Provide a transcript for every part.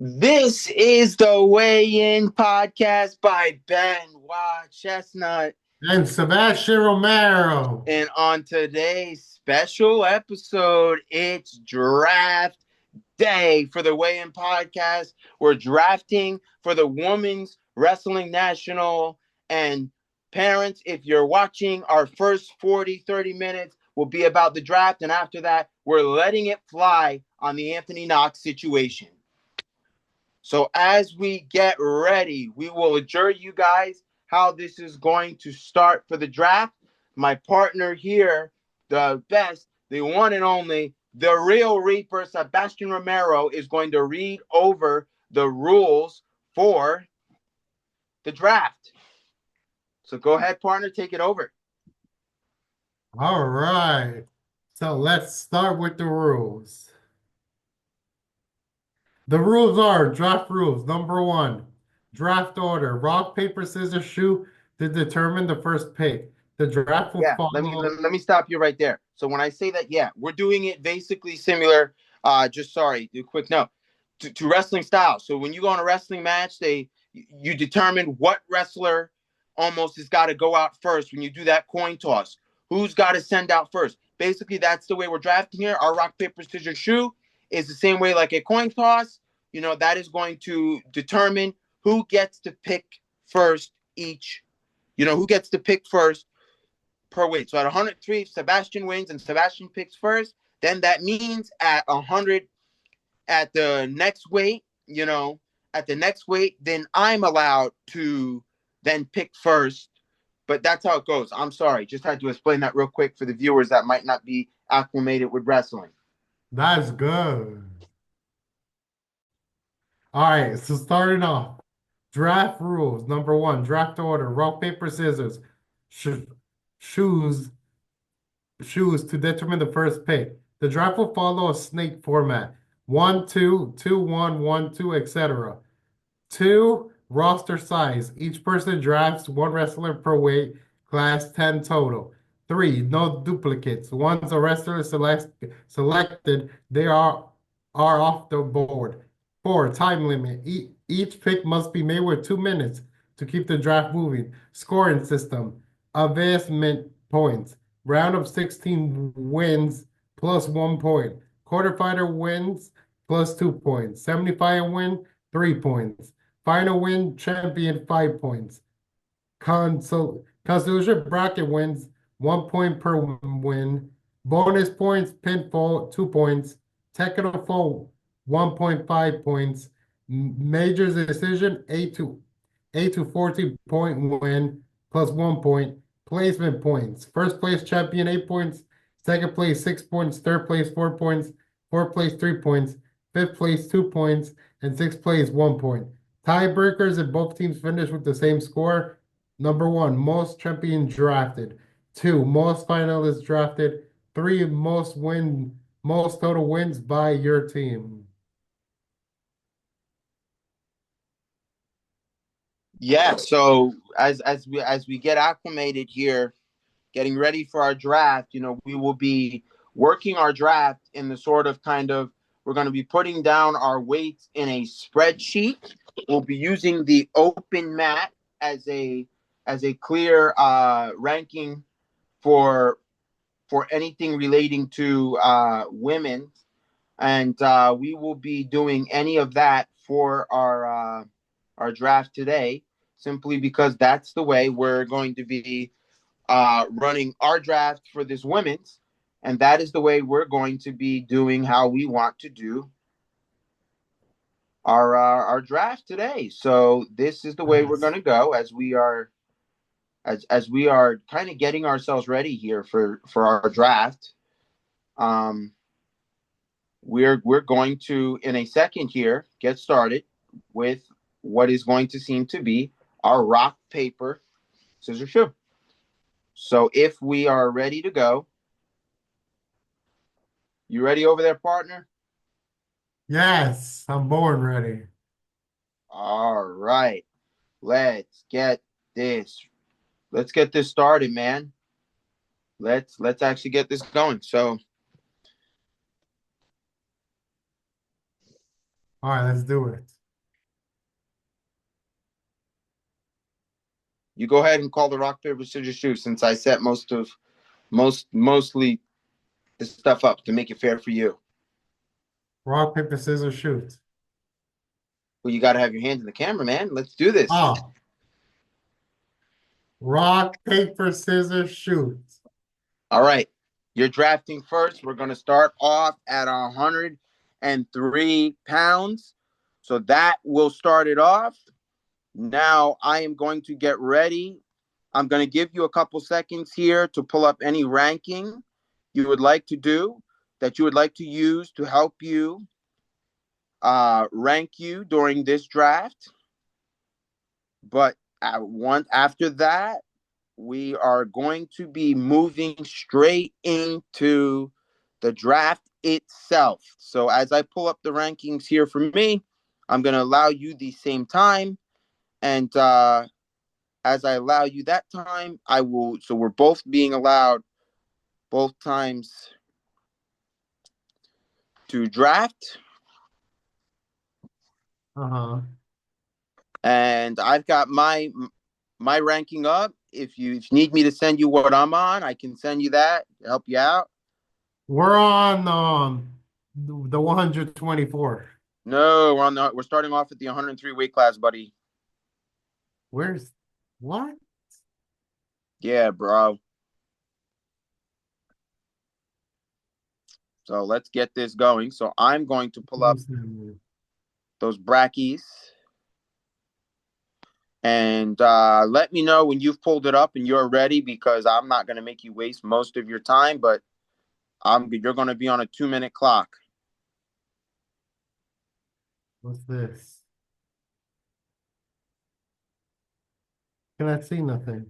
This is the Weigh-In Podcast by Ben Chestnut. And Sebastian Romero. And on today's special episode, it's draft day for the Weigh-In Podcast. We're drafting for the Women's Wrestling National. And parents, if you're watching, our first 30 minutes will be about the draft. And after that, we're letting it fly on the Anthony Knox situation. So as we get ready, we will adjure you guys how this is going to start for the draft. My partner here, the best, the one and only, the real Reaper, Sebastian Romero, is going to read over the rules for the draft. So go ahead, partner, take it over. All right. So let's start with the rules. The rules are draft rules. Number one, draft order. Rock, paper, scissors, shoe to determine the first pick. The draft will Yeah, follow. let me stop you right there. So when I say that, yeah, we're doing it basically similar. Do a quick note to wrestling style. So when you go on a wrestling match, you determine what wrestler almost has got to go out first. When you do that coin toss, who's got to send out first? Basically, that's the way we're drafting here. Our rock paper scissors shoe is the same way like a coin toss. That is going to determine who gets to pick first each. Who gets to pick first per weight. So at 103, Sebastian wins and Sebastian picks first. Then that means at 100, at the next weight, then I'm allowed to then pick first. But that's how it goes. I'm sorry. Just had to explain that real quick for the viewers that might not be acclimated with wrestling. That's good. All right. So starting off, draft rules. Number one, draft order. Rock, paper, scissors. Sh shoes. Shoes to determine the first pick. The draft will follow a snake format. 1-2, 2-1, 1-2, etc. 2, roster size. Each person drafts one wrestler per weight class, 10 total. 3, no duplicates. Once a wrestler is selected, they are off the board. 4, time limit. Each pick must be made with 2 minutes to keep the draft moving. Scoring system. Advancement points. Round of 16 wins plus 1 point. Quarterfinal wins plus 2 points. Semifinal win, 3 points. Final win, champion, 5 points. Consolation bracket wins, 1 point per win. Bonus points, pinfall, 2 points. Technical fall, 1.5 points. Majors decision, 8 to 14 point win, plus 1 point. Placement points. First place champion, 8 points. Second place, 6 points. Third place, 4 points. Fourth place, 3 points. Fifth place, 2 points. And sixth place, 1 point. Tiebreakers if both teams finish with the same score. Number 1, most champion drafted. 2, most finalists drafted. 3, most total wins by your team. Yeah, so as we get acclimated here, getting ready for our draft, we will be working our draft in the sort of we're going to be putting down our weights in a spreadsheet. We'll be using the open mat as a clear ranking for anything relating to women, and we will be doing any of that for our draft today, simply because that's the way we're going to be running our draft for this women's, and that is the way we're going to be doing how we want to do our draft today. So this is the way we're going to go as we are kind of getting ourselves ready here for our draft. We're going to, in a second here, get started with what is going to seem to be our rock, paper, scissors, shoe. So if we are ready to go, you ready over there, partner? Yes, I'm born ready. All right. Let's get this started, man. Let's actually get this going. So All right, let's do it. You go ahead and call the rock, paper, scissors, shoot since I set mostly the stuff up to make it fair for you. Rock, paper, scissors, shoot. Well, you got to have your hands in the camera, man. Let's do this. Oh, rock, paper, scissors, shoot. All right. You're drafting first. We're going to start off at 103 pounds. So that will start it off. Now I am going to get ready. I'm going to give you a couple seconds here to pull up any ranking you would like to do, that you would like to use to help you rank you during this draft. But after that, we are going to be moving straight into the draft itself. So as I pull up the rankings here for me, I'm going to allow you the same time. And as I allow you that time, I will. So we're both being allowed both times to draft. Uh-huh. And I've got my ranking up. If you need me to send you what I'm on, I can send you that to help you out. We're on the 124. No, we're starting off at the 103 weight class, buddy. Where's what? Yeah, bro. So let's get this going. So I'm going to pull up those brackies and let me know when you've pulled it up and you're ready because I'm not going to make you waste most of your time, but you're going to be on a 2-minute clock. What's this? Can I see nothing?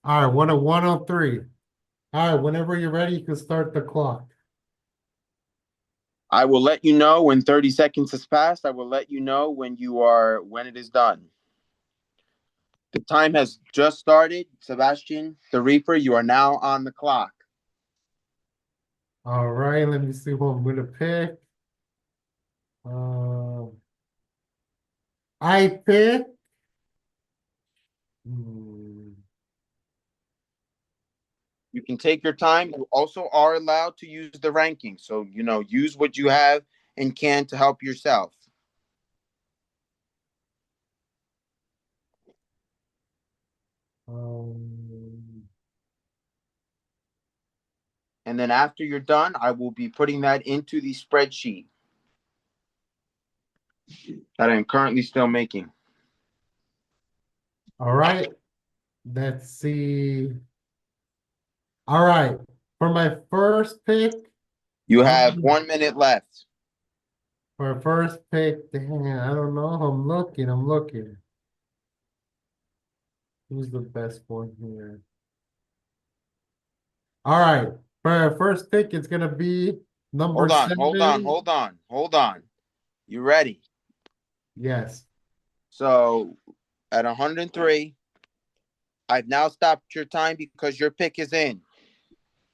All right, 103. All right, whenever you're ready, you can start the clock. I will let you know when 30 seconds has passed. I will let you know when it is done. The time has just started. Sebastian, the Reaper, you are now on the clock. All right, let me see what I'm gonna pick. Uh, I pick. hmm, You can take your time. You also are allowed to use the ranking. So, use what you have and can to help yourself. um, And then after you're done, I will be putting that into the spreadsheet that I'm currently still making. all right, let's see. All right, for my first pick, You have I'm 1 minute left. for first pick. Dang, I don't know. I'm looking. I'm looking. Who's the best one here? All right, for our first pick, it's gonna be number Hold on, hold on, 7. hold on, hold on. You ready? Yes, So at 103, I've now stopped your time because your pick is in.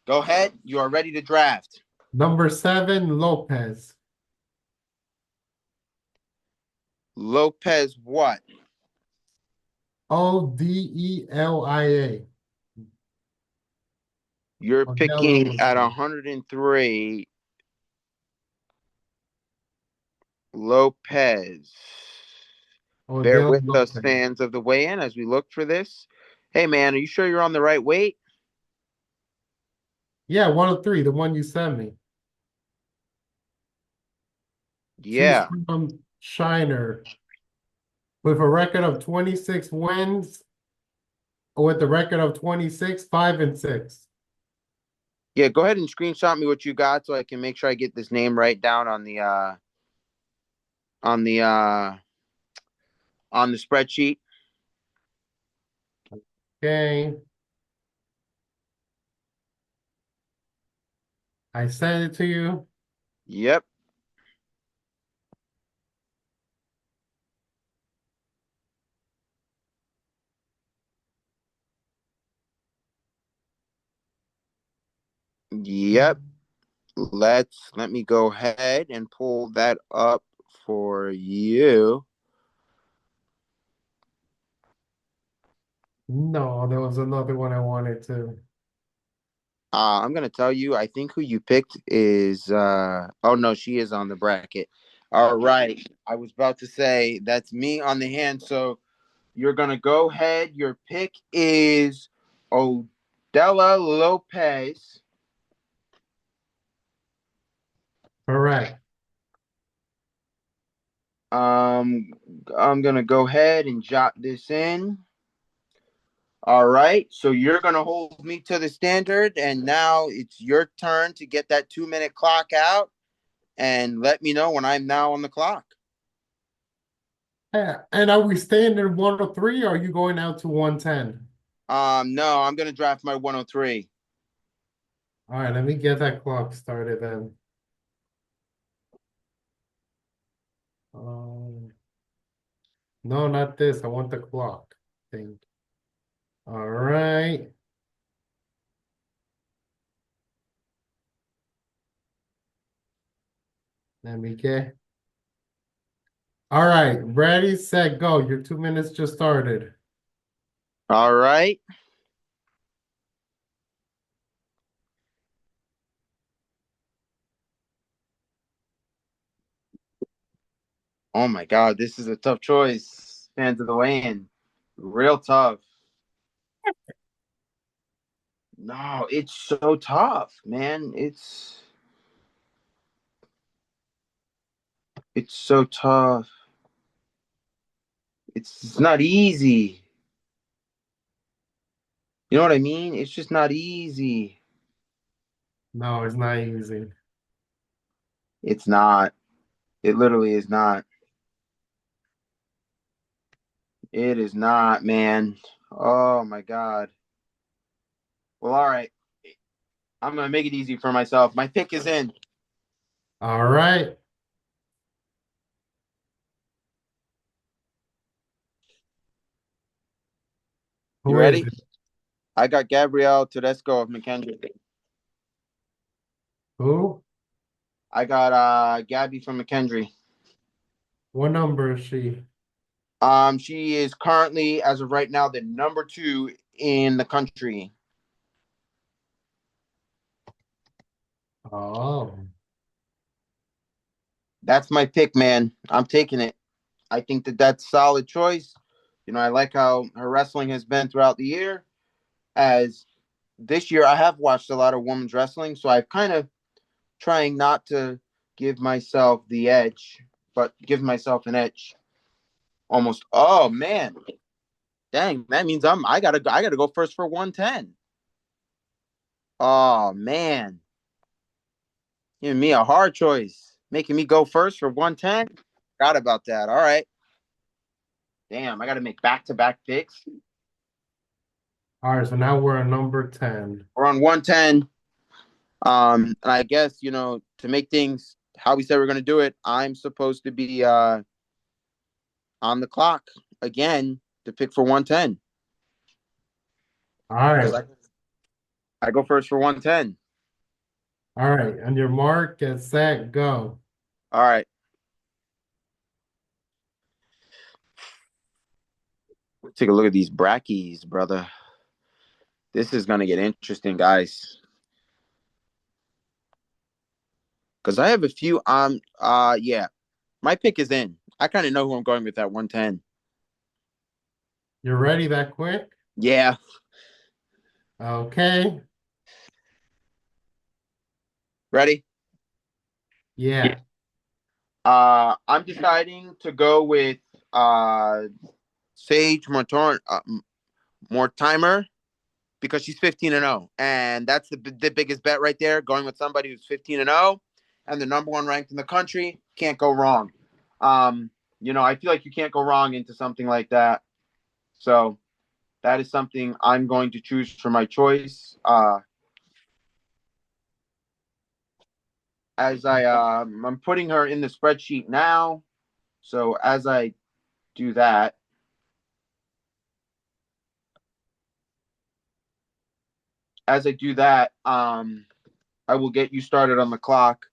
Go ahead. You are ready to draft. number 7, Lopez. Lopez, what? Odelia. You're Odell picking at Lopez. 103, Lopez. Bear Odell with us, Lopez. fans of the weigh in, as we look for this. Hey, man, are you sure you're on the right weight? Yeah, 103, the one you sent me. Choose Yeah. from Shiner with a record of 26 wins, or with a record of 26, 5 and 6. Yeah, go ahead and screenshot me what you got so I can make sure I get this name right down on the on the spreadsheet. Okay. I sent it to you. Yep. Yep. Let me go ahead and pull that up for you. No, there was another one I wanted to. I'm gonna tell you. I think who you picked is. Oh no, she is on the bracket. All right. I was about to say that's me on the hand. So you're gonna go ahead. Your pick is Odella Lopez. Correct. Um, I'm gonna go ahead and jot this in. All right. So you're gonna hold me to the standard, and now it's your turn to get that 2 minute clock out and let me know when I'm now on the clock. Yeah. And are we staying in 103 or are you going out to 110? No, I'm gonna draft my 103. All right, let me get that clock started then. Um, no, not this. I want the clock thing. All right. Let me get. All right, ready, set, go. Your 2 minutes just started. All right. Oh my God, this is a tough choice. Fans of the weigh-in, real tough. No, it's so tough, man. It's so tough. It's not easy. You know what I mean? It's just not easy. No, it's not easy. It's not. It literally is not. It is not, man. Oh my God. Well, all right. I'm gonna make it easy for myself. My pick is in. All right. You Who is ready? it? I got Gabrielle Tedesco of McKendree. Who? I got Gabby from McKendree. What number is she? She is currently, as of right now, the number 2 in the country. Oh, That's my pick, man. I'm taking it. I think that that's a solid choice. You know, I like how her wrestling has been throughout the year. As this year, I have watched a lot of women's wrestling, so I've kind of trying not to give myself the edge, but give myself an edge. Almost. Oh man, dang! That means I gotta go first for 110. Oh man, giving me a hard choice, making me go first for 110. Forgot about that. All right. Damn, I got to make back-to-back picks. all right. So now we're at number 10. We're on 110. And I guess, to make things how we said we're going to do it, I'm supposed to be on the clock again to pick for 110 All because right. I go first for 110. All right. On your mark, get set, go. All right. Take a look at these brackies, brother. This is going to get interesting, guys. Because I have a few. Yeah, my pick is in. I kind of know who I'm going with at 110. You're ready that quick? Yeah. Okay. Ready? Yeah. I'm deciding to go with Sage Mortimer because she's 15-0, and that's the biggest bet right there. Going with somebody who's 15-0 and the number one ranked in the country, can't go wrong. I feel like you can't go wrong into something like that. So that is something I'm going to choose for my choice. As I'm putting her in the spreadsheet now. So do that, as I do that, I will get you started on the clock.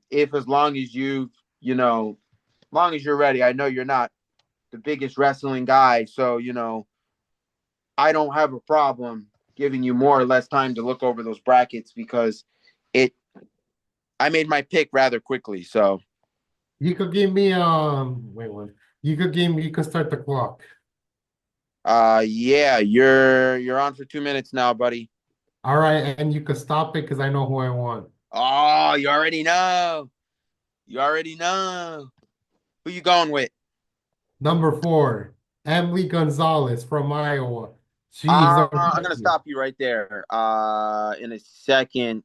If as long as long as you're ready. I know you're not the biggest wrestling guy, so I don't have a problem giving you more or less time to look over those brackets because it I made my pick rather quickly. So You could give me wait one. You could start the clock. yeah, you're on for 2 minutes now, buddy. All right, and you could stop it because I know who I want. Oh, you already know. You already know. Who you going with? Number 4, Emily Gonzalez from Iowa. She's a I'm gonna stop you right there. In a second.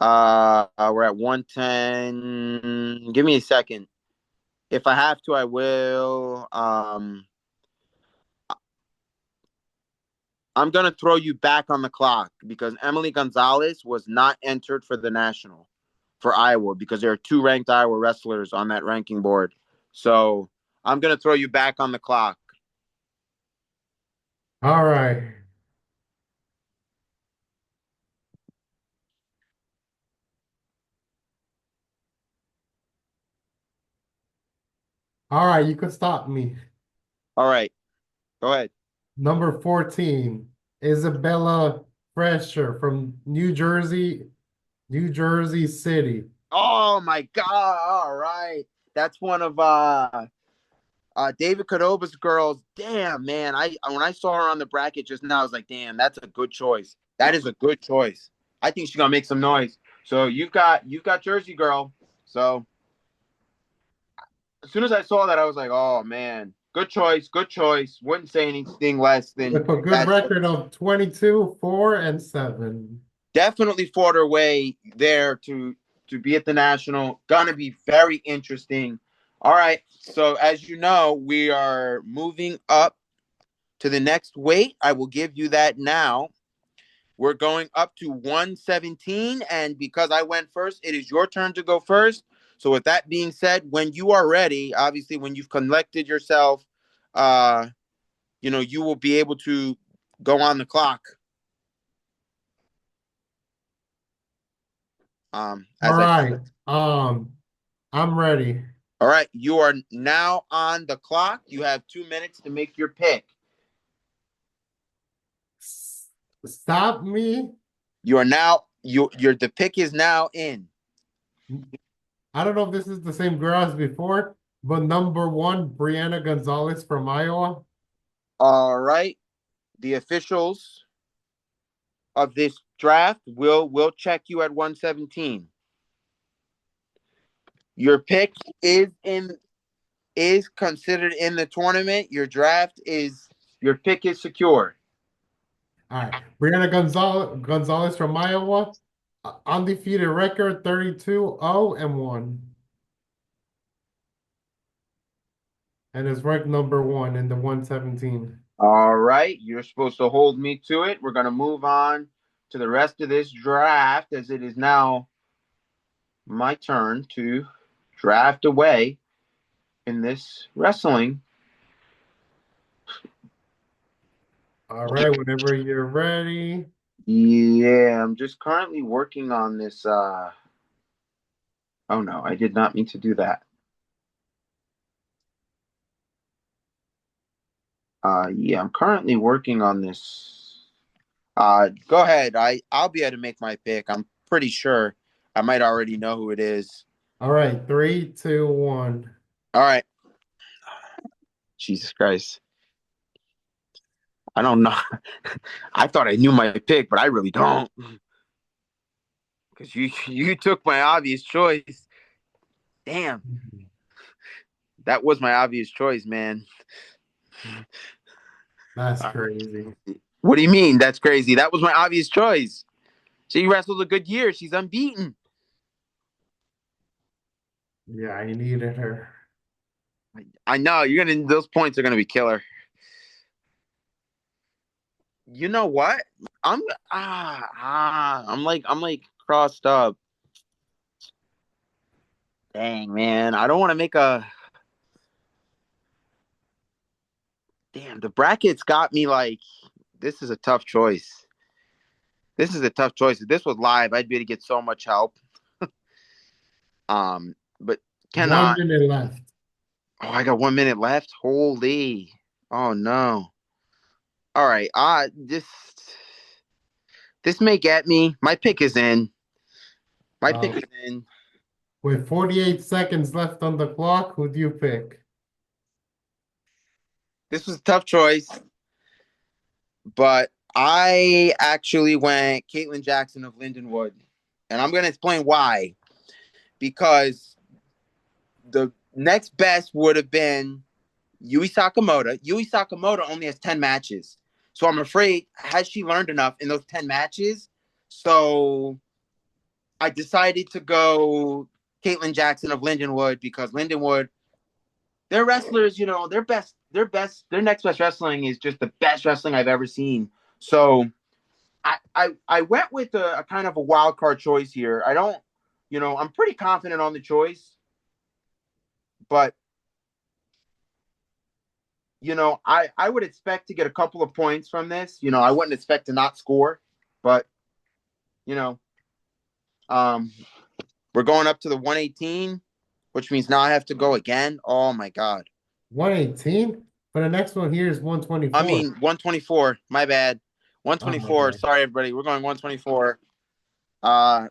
We're at 110. Give me a second. If I have to, I will. I'm gonna throw you back on the clock because Emily Gonzalez was not entered for the national for Iowa because there are two ranked Iowa wrestlers on that ranking board. So I'm gonna throw you back on the clock. all right. All right, you could stop me. All right, go ahead. Number 14, Isabella Fresher from New Jersey City. Oh my God! All right, that's one of David Cordoba's girls. Damn, man! I when I saw her on the bracket just now, I was like, damn, that's a good choice. That is a good choice. I think she's gonna make some noise. So you've got Jersey girl. So as soon as I saw that, I was like, oh man, good choice, good choice. Wouldn't say anything less than With a good that. record of 22, 4, and 7. Definitely fought her way there to be at the national. Gonna be very interesting. All right. So as you know, we are moving up to the next weight. I will give you that now. We're going up to 117. And because I went first, it is your turn to go first. So, with that being said, when you are ready, obviously, when you've collected yourself, uh, you will be able to go on the clock. All As I right. said. I'm ready. All right. You are now on the clock. You have 2 minutes to make your pick. Stop me. You are now, the pick is now in. I don't know if this is the same girl as before, but number 1, Brianna Gonzalez from Iowa. All right. The officials of this draft will check you at 117. Your pick is considered in the tournament. Your pick is secure. All right. Brianna Gonzalez from Iowa. Undefeated record 32-0-1. And is ranked number 1 in the 117. All right, you're supposed to hold me to it. We're gonna move on to the rest of this draft as it is now my turn to draft away in this wrestling. All right, whenever you're ready. Yeah, I'm just currently working on this. Oh no, I did not mean to do that. Yeah, I'm currently working on this. Go ahead. I'll be able to make my pick. I'm pretty sure I might already know who it is. All right, 3, 2, 1. All right. Jesus Christ. I don't know. I thought I knew my pick, but I really don't. Because you took my obvious choice. Damn, that was my obvious choice, man. That's crazy. What do you mean? That's crazy. That was my obvious choice. She wrestled a good year. She's unbeaten. Yeah, I needed her. I know those points are gonna be killer. You know what? I'm I'm like crossed up. Dang man, I don't want to make a. Damn, the brackets got me like this is a tough choice. This is a tough choice. If this was live, I'd be able to get so much help. But 1 minute left. Oh, I got 1 minute left. Holy. Oh no. All right. This may get me. My pick is in. My pick Uh, is in. with 48 seconds left on the clock, who do you pick? This was a tough choice, but I actually went Caitlin Jackson of Lindenwood, and I'm going to explain why. Because the next best would have been Yui Sakamoto. Yui Sakamoto only has 10 matches. So I'm afraid, has she learned enough in those 10 matches? So I decided to go Caitlin Jackson of Lindenwood because Lindenwood, their wrestlers, their next best wrestling is just the best wrestling I've ever seen. So I went with a kind of a wild card choice here. I don't, I'm pretty confident on the choice, but I would expect to get a couple of points from this. I wouldn't expect to not score, but you know, um, we're going up to the 118, which means now I have to go again. Oh my god. 118? But the next one here is I 124. mean 124. My bad. Oh, 124. okay. Sorry, everybody. We're going 124. Uh,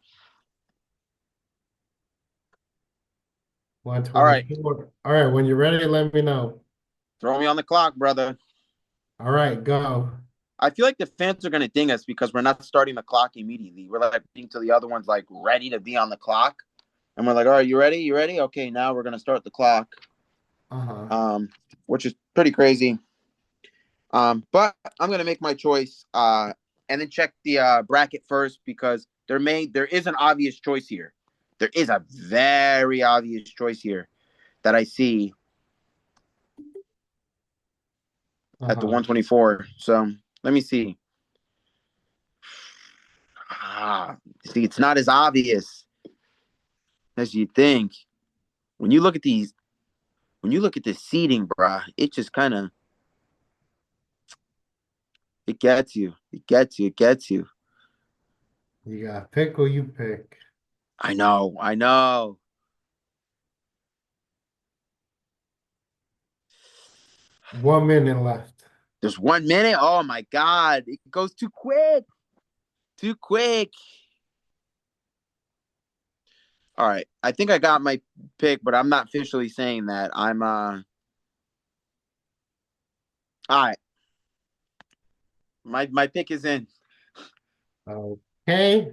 all right. 124. All right, when you're ready, let me know. Throw me on the clock, brother. All right, go. I feel like the fans are gonna ding us because we're not starting the clock immediately. We're like waiting till the other one's like ready to be on the clock, and we're like, all right, you ready? You ready? Okay, now we're gonna start the clock. Uh-huh. Um, which is pretty crazy. But I'm gonna make my choice. And then check the bracket first because there is an obvious choice here. There is a very obvious choice here that I see at the Uh-huh. 124. So let me see. See, it's not as obvious as you think. When you look at these, when you look at this seating, bruh, it just kind of it gets you. It gets you. It gets you. You got pick or you pick. I know. I know. 1 minute left. There's 1 minute. Oh my god, it goes too quick. Too quick. All right. I think I got my pick, but I'm not officially saying that. All right. My pick is in. Okay.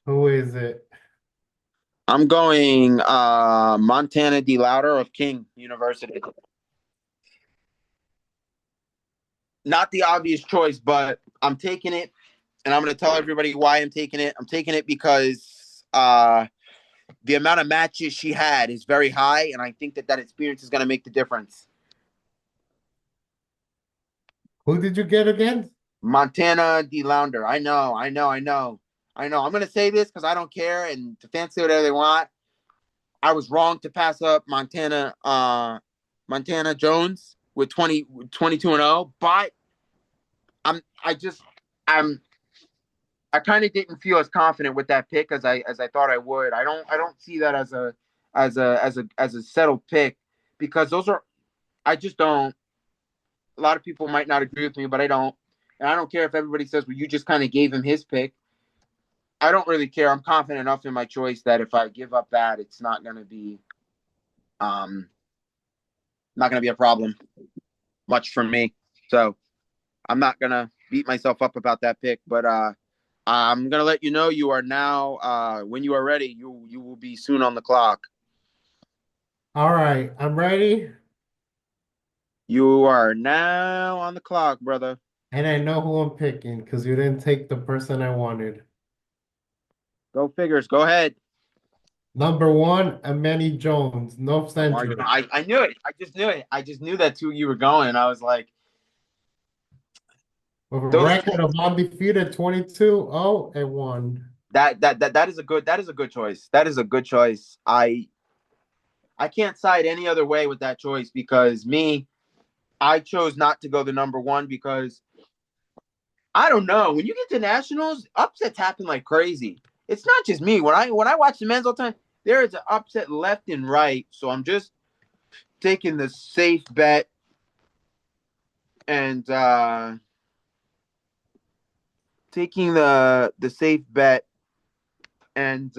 Who is it? I'm going Montana D. Louder of King University. Not the obvious choice, but I'm taking it, and I'm going to tell everybody why I'm taking it. I'm taking it because the amount of matches she had is very high, and I think that experience is going to make the difference. Who did you get again? Montana D. Lounder. I know. I'm going to say this because I don't care, and the fans say whatever they want. I was wrong to pass up Montana Jones with 22 and 0, but I'm I just I'm I kind of didn't feel as confident with that pick as I thought I would. I don't see that as a settled pick because those are I just don't. A lot of people might not agree with me, but I don't. And I don't care if everybody says, well, you just kind of gave him his pick. I don't really care. I'm confident enough in my choice that if I give up that, it's um not gonna be a problem much for me. So I'm not gonna beat myself up about that pick, but I'm gonna let you know you are now when you are ready, you will be soon on the clock. All right, I'm ready. You are now on the clock, brother. And I know who I'm picking because you didn't take the person I wanted. Go figures. Go ahead. Number one, Amani Jones, North Central. I knew it. I just knew it. I just knew that's who you were going. I was like, With a those record of undefeated 22-0-1. that is a good choice. That is a good choice. I can't side any other way with that choice because me, I chose not to go the number one because I don't know. When you get to nationals, upsets happen like crazy. It's not just me. When I watch the men's all the time, there is an upset left and right. So I'm just taking the safe bet and taking the safe bet and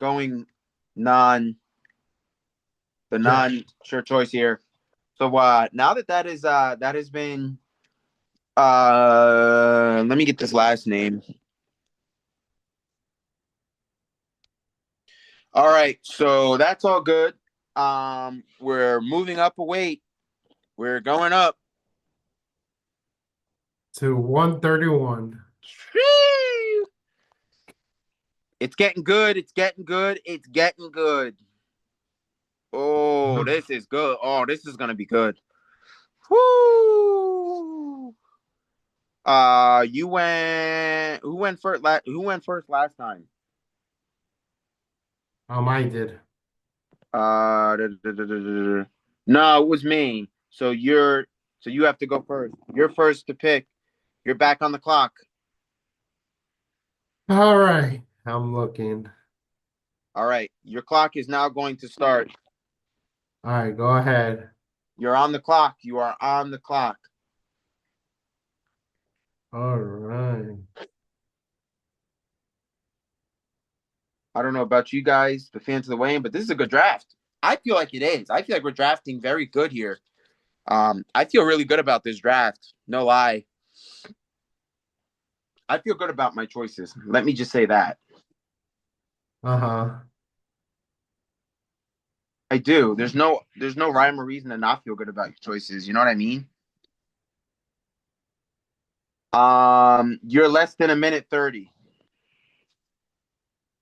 going non the Yeah. non sure choice here. So now that has been let me get this last name. All right, so that's all good. We're moving up a weight. We're going up. To 131. It's getting good. It's getting good. It's getting good. Oh, this is good. Oh, this is gonna be good. Woo! You went. Who went first? Who went first last time? I did. No, it was me. So you have to go first. You're first to pick. You're back on the clock. All right. I'm looking. All right, your clock is now going to start. All right, go ahead. You're on the clock. You are on the clock. All right. I don't know about you guys, the fans of the weigh-in, but this is a good draft. I feel like it is. I feel like we're drafting very good here. I feel really good about this draft. No lie. I feel good about my choices. Let me just say that. Uh-huh. I do. There's no rhyme or reason to not feel good about your choices. You know what I mean? You're less than a minute 30.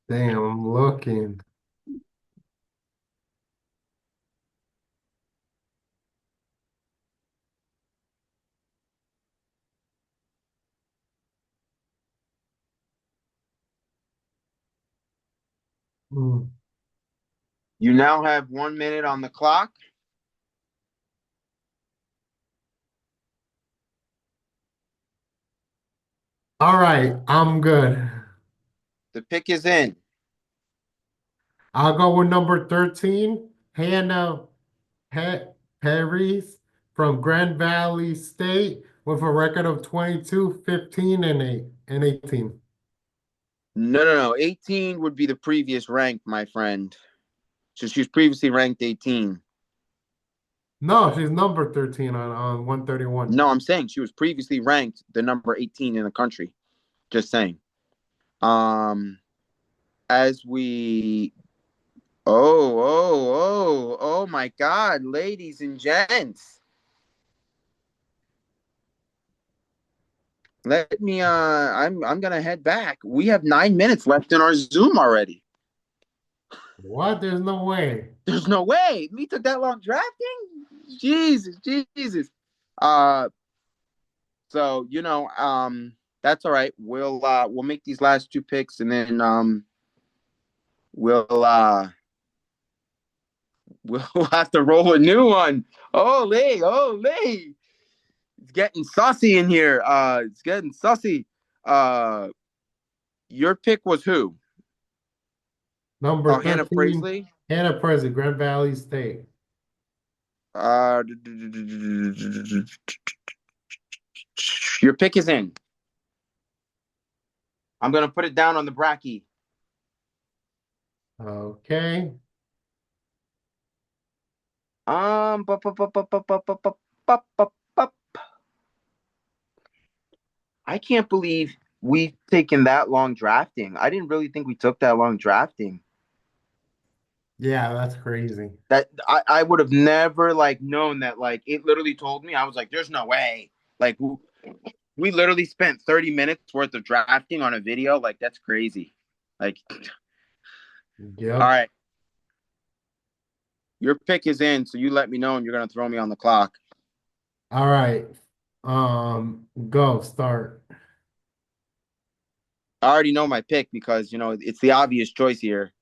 Damn, I'm looking. Hmm. You now have 1 minute on the clock. All right, I'm good. The pick is in. I'll go with number 13, Hannah Perry's from Grand Valley State with a record of 22, 15, and 18. No, no, no. 18 would be the previous rank, my friend. So she was previously ranked 18. No, she's number 13 on 131. No, I'm saying she was previously ranked the number 18 in the country. Just saying. Um, as we oh my God, ladies and gents. Let me I'm gonna head back. We have 9 minutes left in our Zoom already. What? There's no way. There's no way. We took that long drafting? Jesus, Jesus. Uh so that's all right. We'll make these last two picks and then we'll uh we'll have to roll a new one. Holy. It's getting saucy in here. It's getting saucy. Uh your pick was who? Oh, Number Hannah 13, Presley. Hannah Perry, Grand Valley State. Uh, your pick is in. I'm gonna put it down on the bracky. Okay. Bup, bup, bup, bup, bup, bup, bup, bup, bup, bup, bup. I can't believe we've taken that long drafting. I didn't really think we took that long drafting. Yeah, that's crazy. That I would have never like known that. Like it literally told me. I was like, "There's no way." Like we literally spent 30 minutes worth of drafting on a video. Like that's crazy. Like, all Yep. right, your pick is in, so you let me know, and you're gonna throw me on the clock. All right. Go start. I already know my pick because it's the obvious choice here.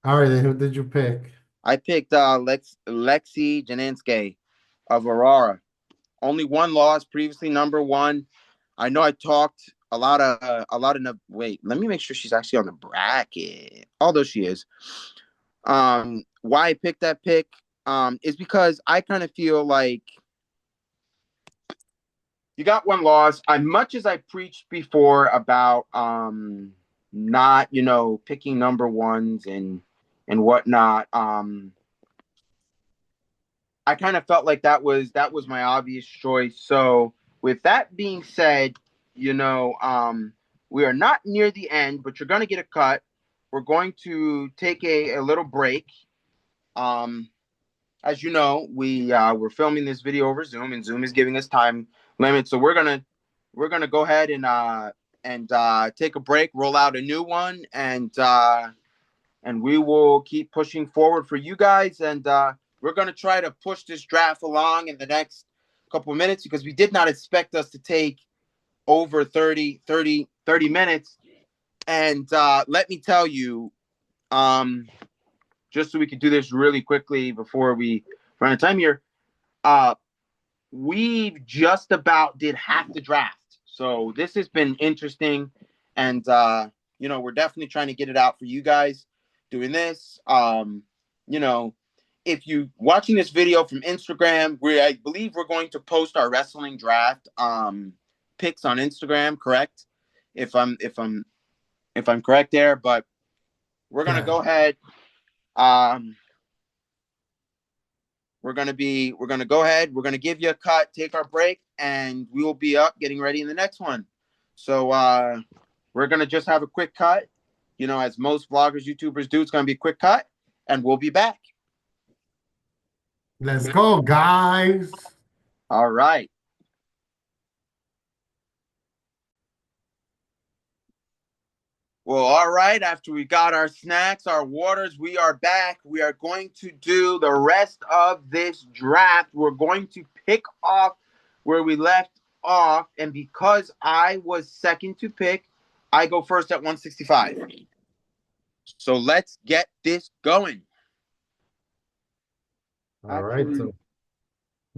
All right, then who did you pick? I picked Lexi Janinske of Aurora. Only one loss, previously number one. I know I talked wait, let me make sure she's actually on the bracket. Although she is. Why I picked that pick is because I kind of feel like you got one loss. As much as I preached before about not, picking number ones and whatnot, I kind of felt like that was my obvious choice. So with that being said, we are not near the end, but you're gonna get a cut. We're going to take a little break. Um, as you know, we're filming this video over Zoom, and Zoom is giving us time limits. So we're gonna go ahead and take a break, roll out a new one, and we will keep pushing forward for you guys. And we're going to try to push this draft along in the next couple of minutes because we did not expect us to take over 30 minutes. And let me tell you, just so we can do this really quickly before we run out of time here, we just about did half the draft. So this has been interesting. And, we're definitely trying to get it out for you guys doing this. You know, if you watching this video from Instagram, I believe we're going to post our wrestling draft picks on Instagram, correct? If I'm correct there, but we're gonna Yeah. go ahead. We're gonna go ahead. We're gonna give you a cut, take our break, and we will be up getting ready in the next one. So we're gonna just have a quick cut. As most vloggers, YouTubers do, it's gonna be a quick cut, and we'll be back. Let's go, guys. All right. Well, all right. After we got our snacks, our waters, we are back. We are going to do the rest of this draft. We're going to pick off where we left off. And because I was second to pick, I go first at 165. So let's get this going. All right, Actually, so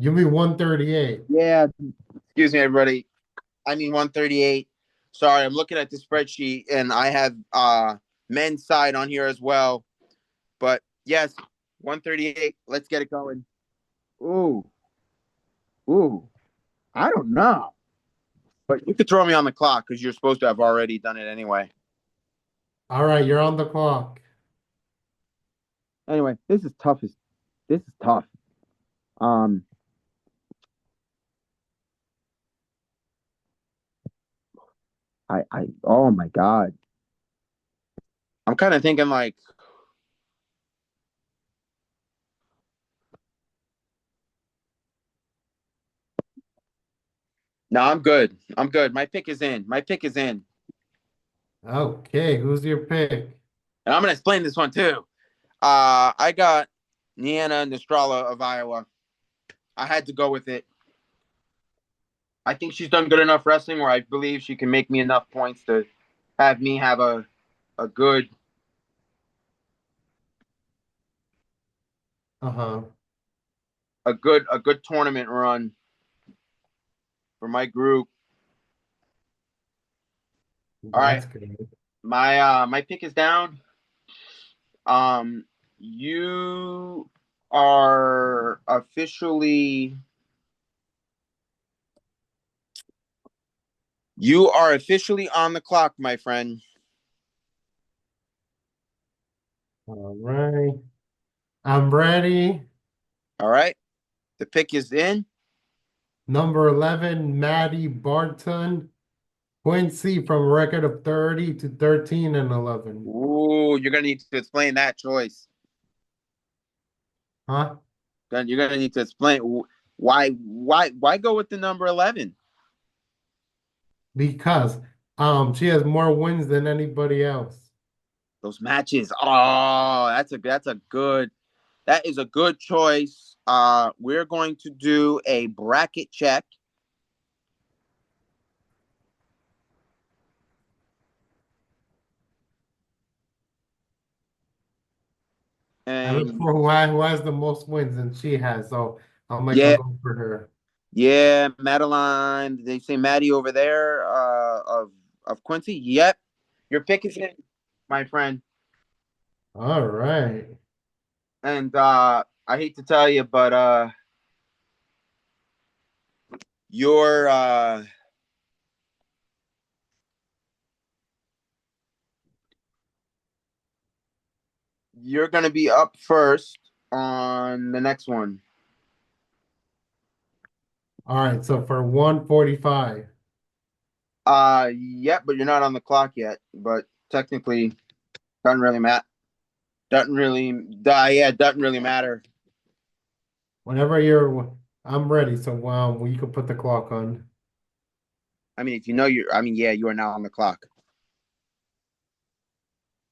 give me 138. yeah. Excuse me, everybody. I mean 138. Sorry, I'm looking at the spreadsheet and I have men's side on here as well. But yes, 138. Let's get it going. Ooh, ooh. I don't know. But you could throw me on the clock because you're supposed to have already done it anyway. All right, you're on the clock. Anyway, this is tough. Um, oh my God. I'm kind of thinking like, no, I'm good. I'm good. My pick is in. My pick is in. Okay, who's your pick? And I'm going to explain this one too. I got Niana Nostrala of Iowa. I had to go with it. I think she's done good enough wrestling where I believe she can make me enough points to have me have a good Uh-huh. a good tournament run for my group. All right, That's good. my pick is down. Um, you are officially on the clock, my friend. All right. I'm ready. All right, the pick is in. Number 11, Maddie Barton. Quincy from a record of 30 to 13 and 11. Ooh, you're gonna need to explain that choice. Huh? You're gonna need to explain why go with the number 11. Because she has more wins than anybody else. Those matches. Oh, that is a good choice. We're going to do a bracket check. I look And for who has the most wins, and she has. So I'll make a yeah, note for her. yeah, Madeline. They say Maddie over there of Quincy. Yep, your pick is in, my friend. All right. And I hate to tell you, but you're you're gonna be up first on the next one. All right. So for 145. Yep, but you're not on the clock yet. But technically, doesn't really matter. Doesn't really, yeah, doesn't really matter. Whenever I'm ready. So well, you can put the clock on. I mean, if you know I mean, yeah, you are now on the clock.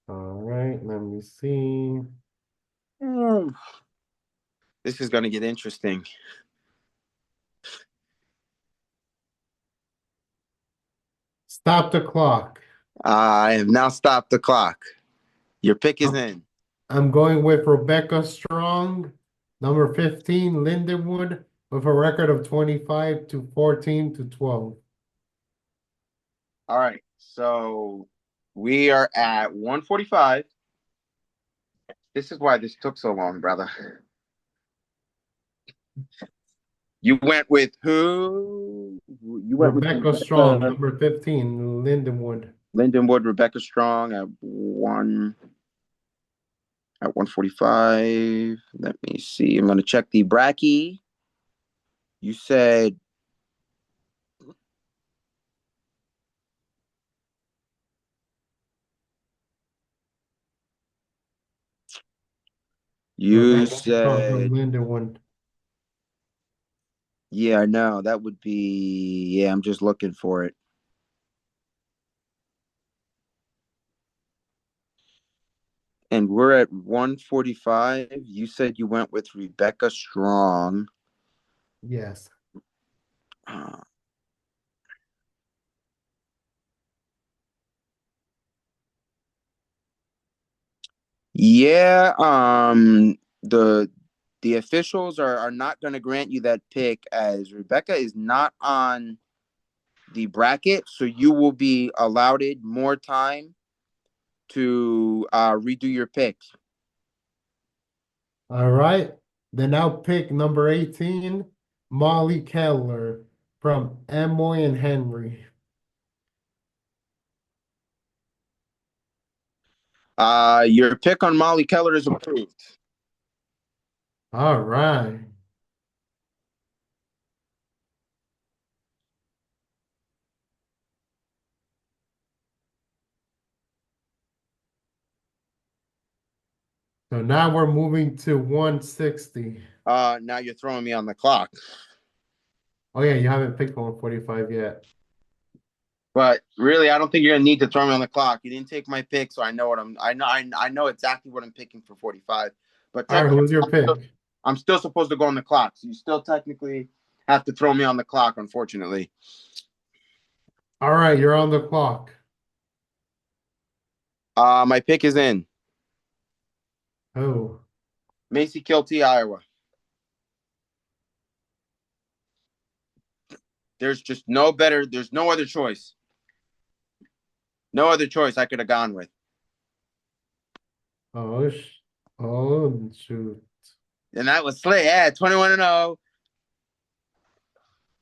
All right. Let me see. Mm. This is gonna get interesting. Stop the clock. I have now stopped the clock. Your pick is I'm, in. I'm going with Rebecca Strong, number 15, Lindenwood, with a record of 25 to 14 to 12. All right, so we are at 145. This is why this took so long, brother. You went with who? You went with Rebecca Strong, Rebecca number 15, Lindenwood. Lindenwood, Rebecca Strong at 145. Let me see. I'm gonna check the bracky. You said you Rebecca Strong from said Lindenwood. yeah, I know. That would be yeah, I'm just looking for it. And we're at 145. You said you went with Rebecca Strong. Yes. Uh, yeah, the officials are not going to grant you that pick as Rebecca is not on the bracket, so you will be allowed more time to redo your picks. All right. Then I'll pick number 18, Molly Keller from Amoy and Henry. Your pick on Molly Keller is approved. All right. So now we're moving to 160. Now you're throwing me on the clock. Oh yeah, you haven't picked 145 yet. But really, I don't think you're gonna need to throw me on the clock. You didn't take my pick, so I know what I know exactly what I'm picking for 45. But All right, technically, who's your pick? I'm still supposed to go on the clock, so you still technically have to throw me on the clock. Unfortunately, All right, you're on the clock. my pick is in Oh, Macy Kilty, Iowa. There's just no better. There's no other choice. No other choice I could have gone with, oh, oh, shoot. and that was Slay. Yeah, 21-0,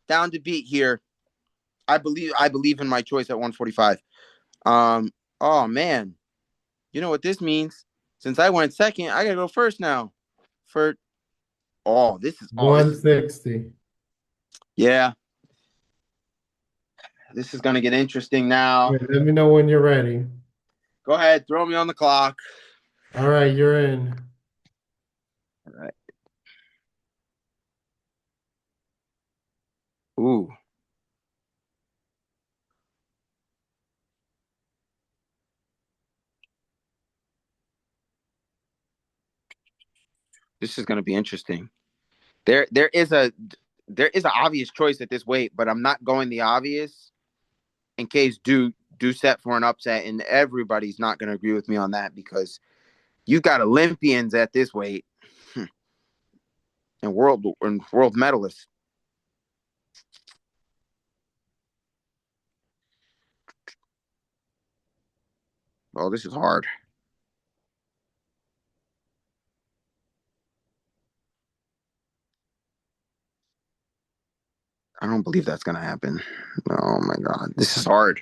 down to beat here. I believe in my choice at 145. Um. Oh man, you know what this means? Since I went second, I gotta go first now. For this is 160. yeah. This is gonna get interesting now. Wait, let me know when you're ready. Go ahead, throw me on the clock. All right, you're in. All right. Ooh, this is gonna be interesting. There there is a there is an obvious choice at this weight, but I'm not going the obvious in case do set for an upset, and everybody's not gonna agree with me on that because You got Olympians at this weight and world medalists. Oh, this is hard. I don't believe that's gonna happen. Oh my god, this is hard.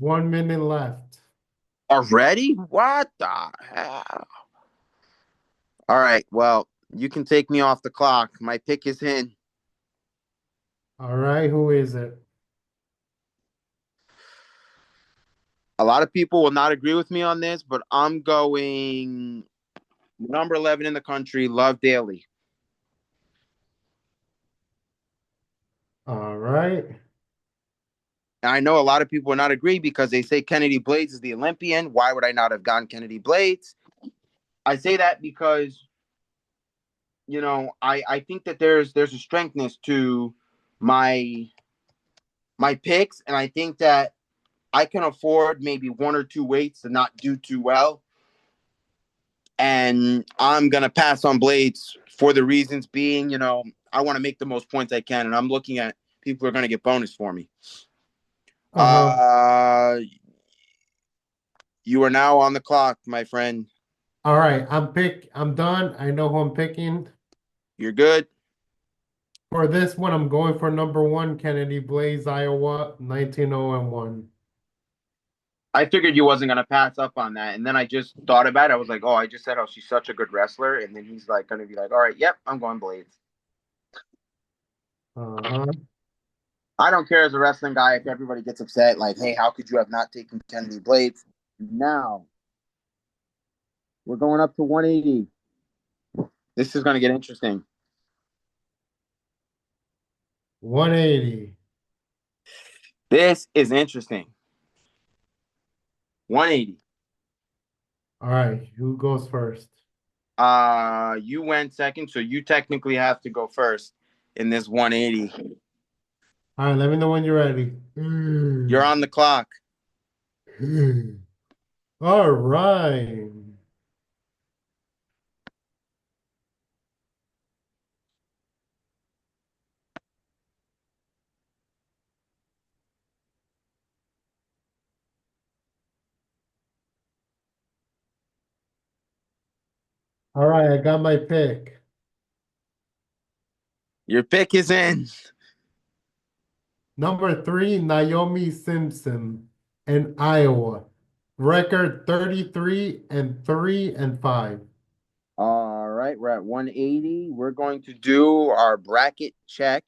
1 minute left. Already? What the hell? All right, well, you can take me off the clock. My pick is in. All right, who is it? A lot of people will not agree with me on this, but I'm going number 11 in the country, Love Daly. All right. And I know a lot of people will not agree because they say Kennedy Blades is the Olympian. Why would I not have gone Kennedy Blades? I say that because I think that there's a strengthness to my my picks, and I think that I can afford maybe one or two weights to not do too well. And I'm gonna pass on Blades for the reasons being, I want to make the most points I can, and I'm looking at people who are gonna get bonus for me. Uh-huh. You are now on the clock, my friend. All right, I'm done. I know who I'm picking. You're good. For this one, I'm going for number one, Kennedy Blaze, Iowa, 1901. I figured you wasn't gonna pass up on that, and then I just thought about it. I was like, oh, I just said how she's such a good wrestler, and then he's like gonna be like, all right, yep, I'm going Blades. Uh-huh. I don't care as a wrestling guy if everybody gets upset, like, hey, how could you have not taken Kennedy Blades? Now we're going up to 180. This is gonna get interesting. 180. This is interesting. 180. All right, who goes first? You went second, so you technically have to go first in this 180. All right, let me know when you're ready. You're on the clock. All right. All right, I got my pick. Your pick is in. Number three, Naomi Simpson in Iowa. Record 33 and 3 and 5. All right, we're at 180. We're going to do our bracket check.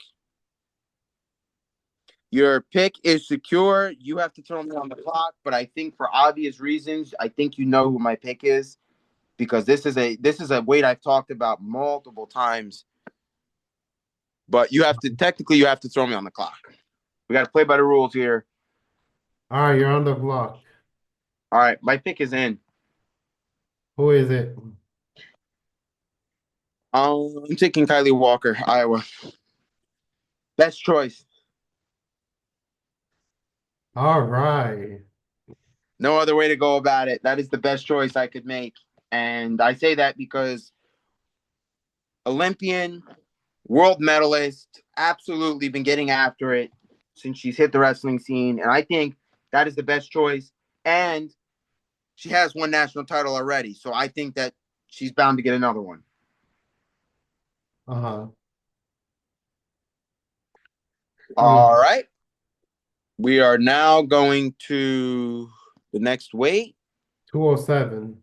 Your pick is secure. You have to throw me on the clock, but I think for obvious reasons, I think you know who my pick is because this is a weight I've talked about multiple times. But you have to throw me on the clock. We got to play by the rules here. All right, you're on the block. All right, my pick is in. Who is it? I'm taking Kylie Walker, Iowa. Best choice. All right. No other way to go about it. That is the best choice I could make. And I say that because Olympian, world medalist, absolutely been getting after it since she's hit the wrestling scene. And I think that is the best choice. And she has one national title already. So I think that she's bound to get another one. Uh-huh. All right. We are now going to the next weight. 207.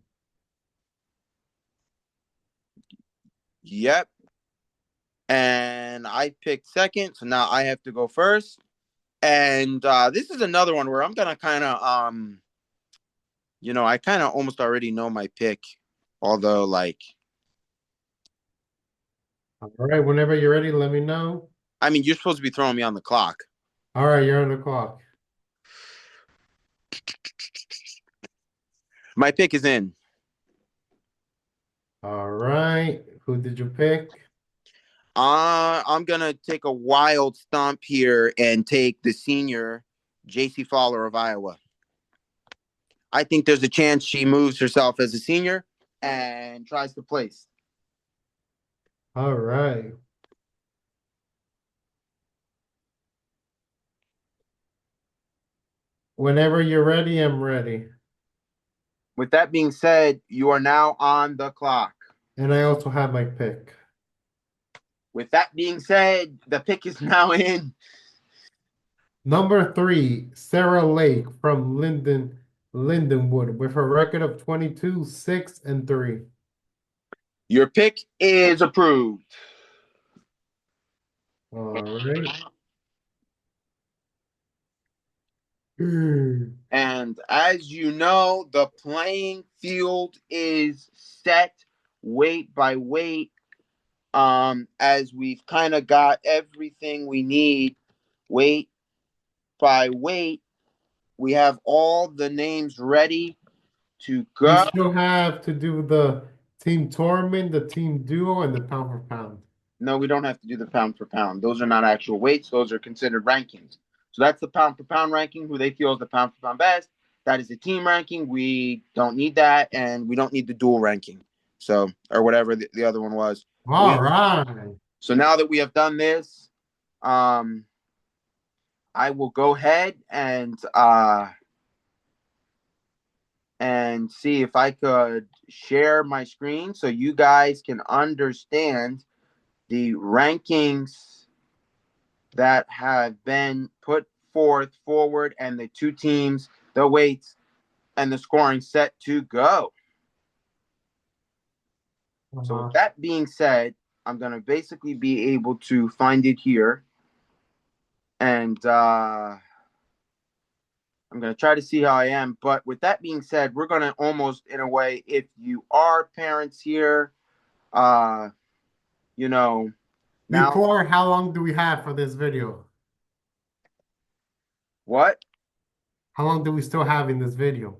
Yep. And I picked second. So now I have to go first. And this is another one where I'm gonna kind of I kind of almost already know my pick, although All right, whenever you're ready, let me know. I mean you're supposed to be throwing me on the clock. All right, you're on the clock. My pick is in. All right, who did you pick? I'm gonna take a wild stomp here and take the senior J.C. Fowler of Iowa. I think there's a chance she moves herself as a senior and tries to place. All right. Whenever you're ready, I'm ready. With that being said, you are now on the clock. And I also have my pick. With that being said, the pick is now in. Number 3, Sarah Lake from Lindenwood with a record of 22, 6, and 3. Your pick is approved. All right. And as you know, the playing field is set weight by weight. As we've kind of got everything we need weight by weight, we have all the names ready to We go. still have to do the team tournament, the team duo, and the pound for pound. No, we don't have to do the pound for pound. Those are not actual weights. Those are considered rankings. So that's the pound for pound ranking, who they feel is the pound for pound best. That is the team ranking. We don't need that, and we don't need the dual ranking. So, or whatever the other one was. All right. So now that we have done this, um, I will go ahead and see if I could share my screen so you guys can understand the rankings that have been put forward and the two teams, the weights, and the scoring set to go. So with that being said, I'm going to basically be able to find it here. And I'm going to try to see how I am. But with that being said, we're going to almost, in a way, if you are parents here, uh, you know, now. Before, how long do we have for this video? What? How long do we still have in this video?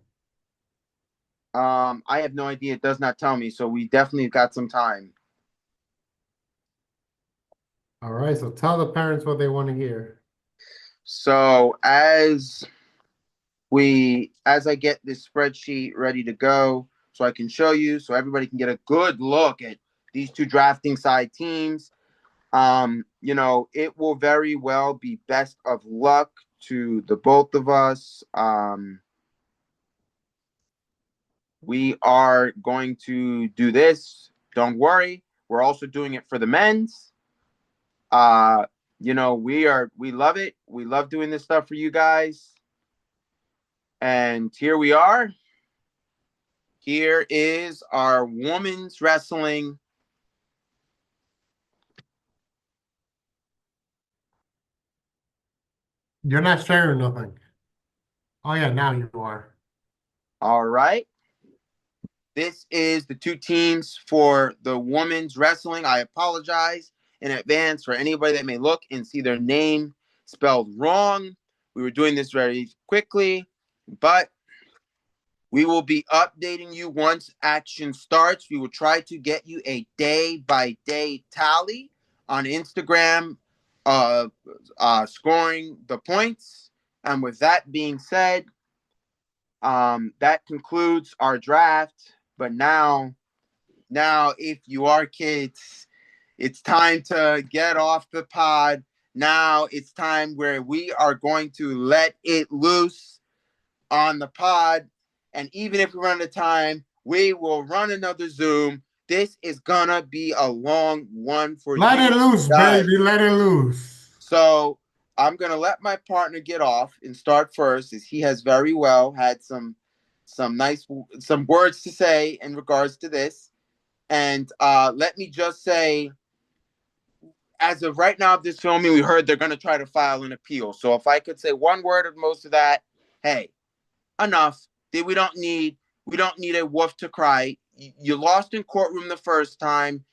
I have no idea. It does not tell me. So we definitely got some time. All right, so tell the parents what they want to hear. So as I get this spreadsheet ready to go, so I can show you, so everybody can get a good look at these two drafting side teams. It will very well be best of luck to the both of us. We are going to do this. Don't worry. We're also doing it for the men's. We love it. We love doing this stuff for you guys. And here we are. Here is our women's wrestling. You're not sharing nothing. Oh yeah, now you are. All right. This is the two teams for the women's wrestling. I apologize in advance for anybody that may look and see their name spelled wrong. We were doing this very quickly, but we will be updating you once action starts. We will try to get you a day-by-day tally on Instagram, scoring the points. And with that being said, that concludes our draft. But now, if you are kids, it's time to get off the pod. Now it's time where we are going to let it loose on the pod. And even if we run out of time, we will run another Zoom. This is gonna be a long one for you. Let it loose, guys. baby. Let it loose. So I'm gonna let my partner get off and start first, as he has very well had some words to say in regards to this. And let me just say, as of right now of this filming, we heard they're gonna try to file an appeal. So if I could say one word of most of that, hey, enough. We don't need a wolf to cry. You lost in courtroom the first time.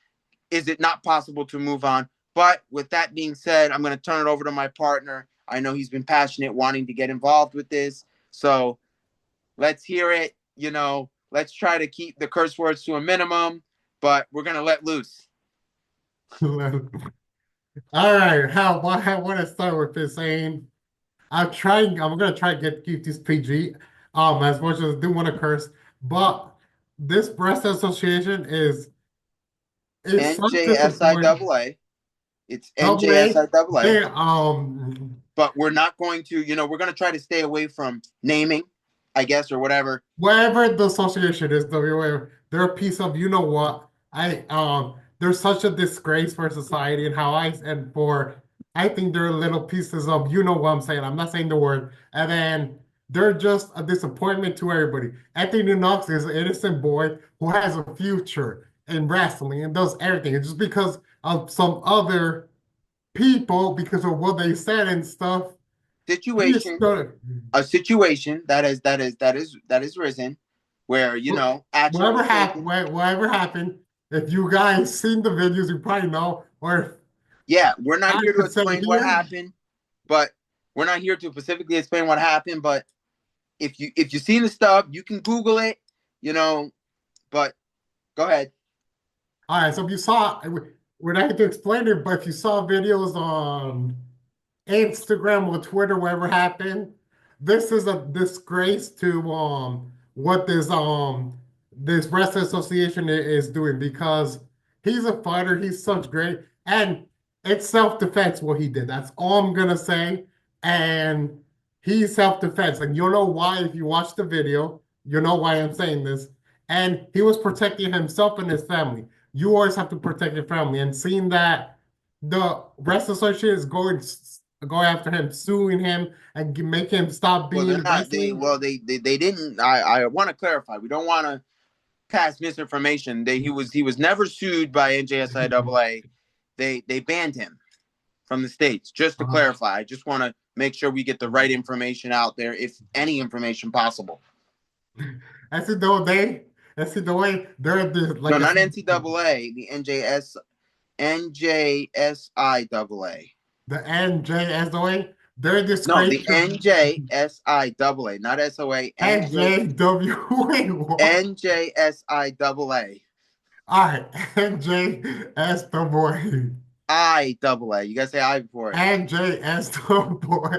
Is it not possible to move on? But with that being said, I'm going to turn it over to my partner. I know he's been passionate, wanting to get involved with this. So let's hear it. Let's try to keep the curse words to a minimum, but we're going to let loose. All right, I want to start with this saying. I'm gonna try to keep this PG. as much as I do want to curse, but this breast association is so disappointing. NJSIAA. It's Double A, NJSIAA. they But we're not going to, we're going to try to stay away from naming, I guess, or whatever. wherever the association is, they're a piece of you know what. They're such a disgrace for society and how I think they're little pieces of you know what I'm saying. I'm not saying the word, and then they're just a disappointment to everybody. Anthony Knox is an innocent boy who has a future in wrestling and does everything. It's just because of some other people, because of what they said and stuff. He's Situation, gonna a situation that is risen, where action was taken. whatever happened, if you guys seen the videos, you probably know. Or if Yeah, we're not I here to could say explain what here, happened, but we're not here to specifically explain what happened. But if you've seen the stuff, you can Google it. But go ahead. all right. So if you saw, we're not going to explain it, but if you saw videos on Instagram or Twitter, whatever happened. This is a disgrace to what this wrestling association is doing because he's a fighter. He's such great, and it's self-defense what he did. That's all I'm gonna say. And he's self-defense, and you'll know why if you watch the video. You know why I'm saying this. And he was protecting himself and his family. You always have to protect your family, and seeing that the wrestling association is going after him, suing him, and make him stop Well, they're being not. They wrestling. well, they didn't. I want to clarify. We don't want to pass misinformation. He was never sued by NJSIAA. They banned him from the states. Just to Uh, clarify, I just want to make sure we get the right information out there, if any information possible. I see the way they're No, like I not said, NCAA. The NJSIAA. the NJS the way they're No, disgrace the NJSIAA, not SOA. NJWA. NJSIAA. All right, NJS the boy. IAA. You gotta say I before it. NJS the boy.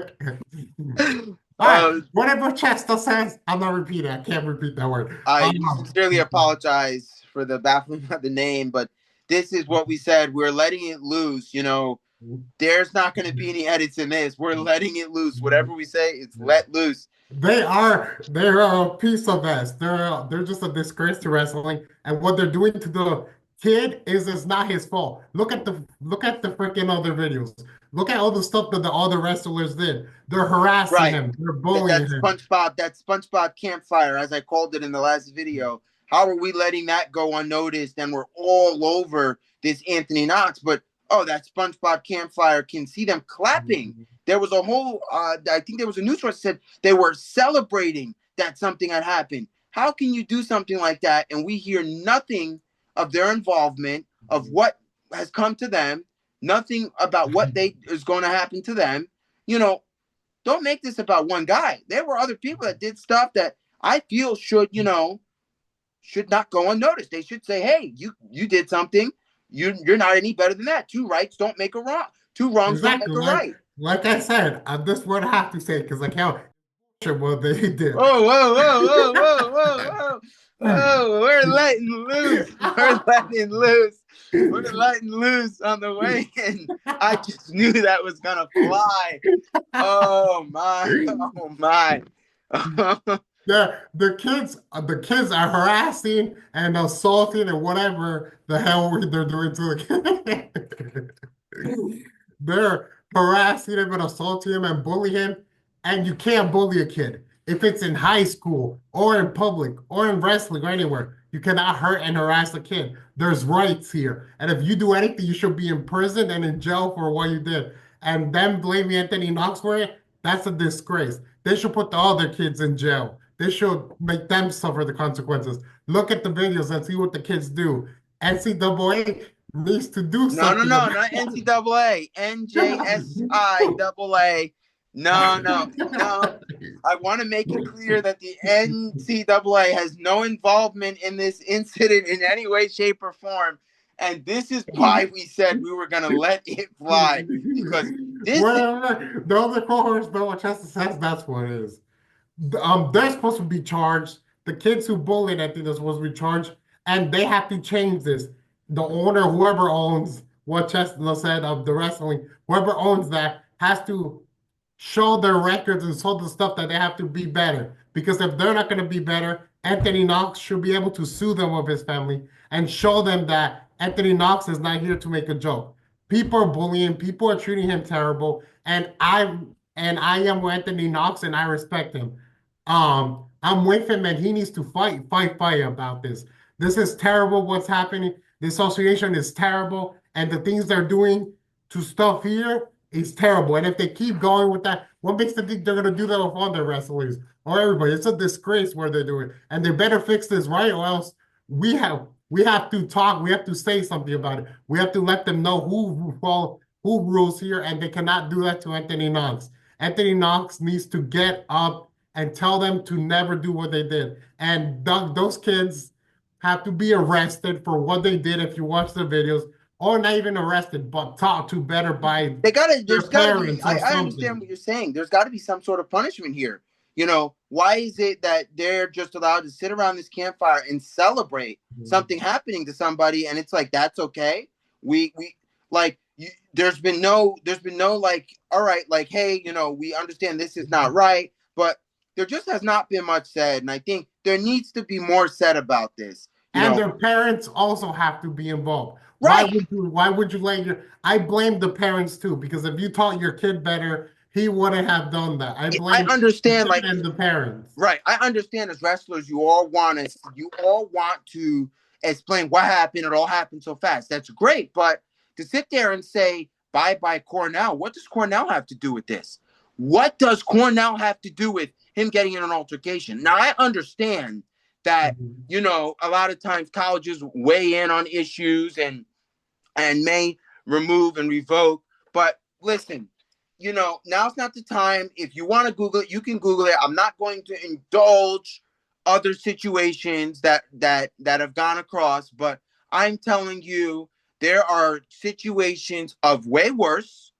All right, Uh, whatever Chester says, I'm not repeating. I can't repeat that word. I sincerely apologize for the baffling of the name, but this is what we said. We're letting it loose. There's not going to be any edits in this. We're letting it loose. Whatever we say, it's let loose. They're a piece of ass. They're just a disgrace to wrestling, and what they're doing to the kid is not his fault. Look at the freaking other videos. Look at all the stuff that the other wrestlers did. They're harassing Right. him. They're That, bullying that him. SpongeBob campfire, as I called it in the last video. How are we letting that go unnoticed? And we're all over this Anthony Knox, but that SpongeBob campfire can see them clapping. There was a whole, I think there was a news source that said they were celebrating that something had happened. How can you do something like that and we hear nothing of their involvement, of what has come to them, nothing about what is going to happen to them? Don't make this about one guy. There were other people that did stuff that I feel should not go unnoticed. They should say, hey, you did something. You're not any better than that. Two rights don't make a wrong. Two wrongs don't Exactly. make a right. Like I said, this word I have to say because I can't what they did. Whoa, whoa, whoa, whoa, whoa, whoa, whoa. Oh, we're letting loose. We're letting loose. We're letting loose on the way in. I just knew that was gonna fly. Oh my. Oh my. The kids are harassing and assaulting and whatever the hell they're doing to the kid. They're harassing him and assaulting him and bullying him, and you can't bully a kid. If it's in high school or in public or in wrestling or anywhere, you cannot hurt and harass a kid. There's rights here. And if you do anything, you should be in prison and in jail for what you did. And then blaming Anthony Knox for it, that's a disgrace. They should put the other kids in jail. They should make them suffer the consequences. Look at the videos and see what the kids do. NCAA needs to do No, no, something no, about not it. NCAA. NJSIAA. No, no, no. I want to make it clear that the NCAA has no involvement in this incident in any way, shape, or form. And this is why we said we were going to let it fly. Because this is. Whatever. The other cohorts know what Chester says, that's what it is. They're supposed to be charged. The kids who bullied, I think, they're supposed to be charged, and they have to change this. The owner, whoever owns what Chestnut said of the wrestling, whoever owns that has to show their records and show the stuff that they have to be better. Because if they're not going to be better, Anthony Knox should be able to sue them of his family and show them that Anthony Knox is not here to make a joke. People are bullying, people are treating him terrible, and I am with Anthony Knox and I respect him. I'm with him and he needs to fight about this. This is terrible what's happening. The association is terrible, and the things they're doing to stuff here is terrible. And if they keep going with that, what makes them think they're gonna do that with all their wrestlers or everybody? It's a disgrace what they're doing, and they better fix this right, or else we have to talk. We have to say something about it. We have to let them know who rules here, and they cannot do that to Anthony Knox. Anthony Knox needs to get up and tell them to never do what they did. And those kids have to be arrested for what they did if you watch the videos, or not even arrested, but taught to better by They gotta. their There's gotta be. parents or I understand something. what you're saying. There's got to be some sort of punishment here. Why is it that they're just allowed to sit around this campfire and celebrate something happening to somebody, and it's like that's okay? We like. There's been no like. All right, like hey, we understand this is not right, but there just has not been much said, and I think there needs to be more said about this. You And know, their parents also have to be involved. Why right? would you why would you let your I blame the parents too, because if you taught your kid better, he wouldn't have done that. I I blame the understand. kid Like and the parents. right. I understand as wrestlers, you all want to explain what happened. It all happened so fast. That's great. But to sit there and say, bye bye Cornell, what does Cornell have to do with this? What does Cornell have to do with him getting in an altercation? Now, I understand that, Mhm. a lot of times colleges weigh in on issues and may remove and revoke. But listen, now's not the time. If you want to Google it, you can Google it. I'm not going to indulge other situations that have gone across, but I'm telling you, there are situations of way worse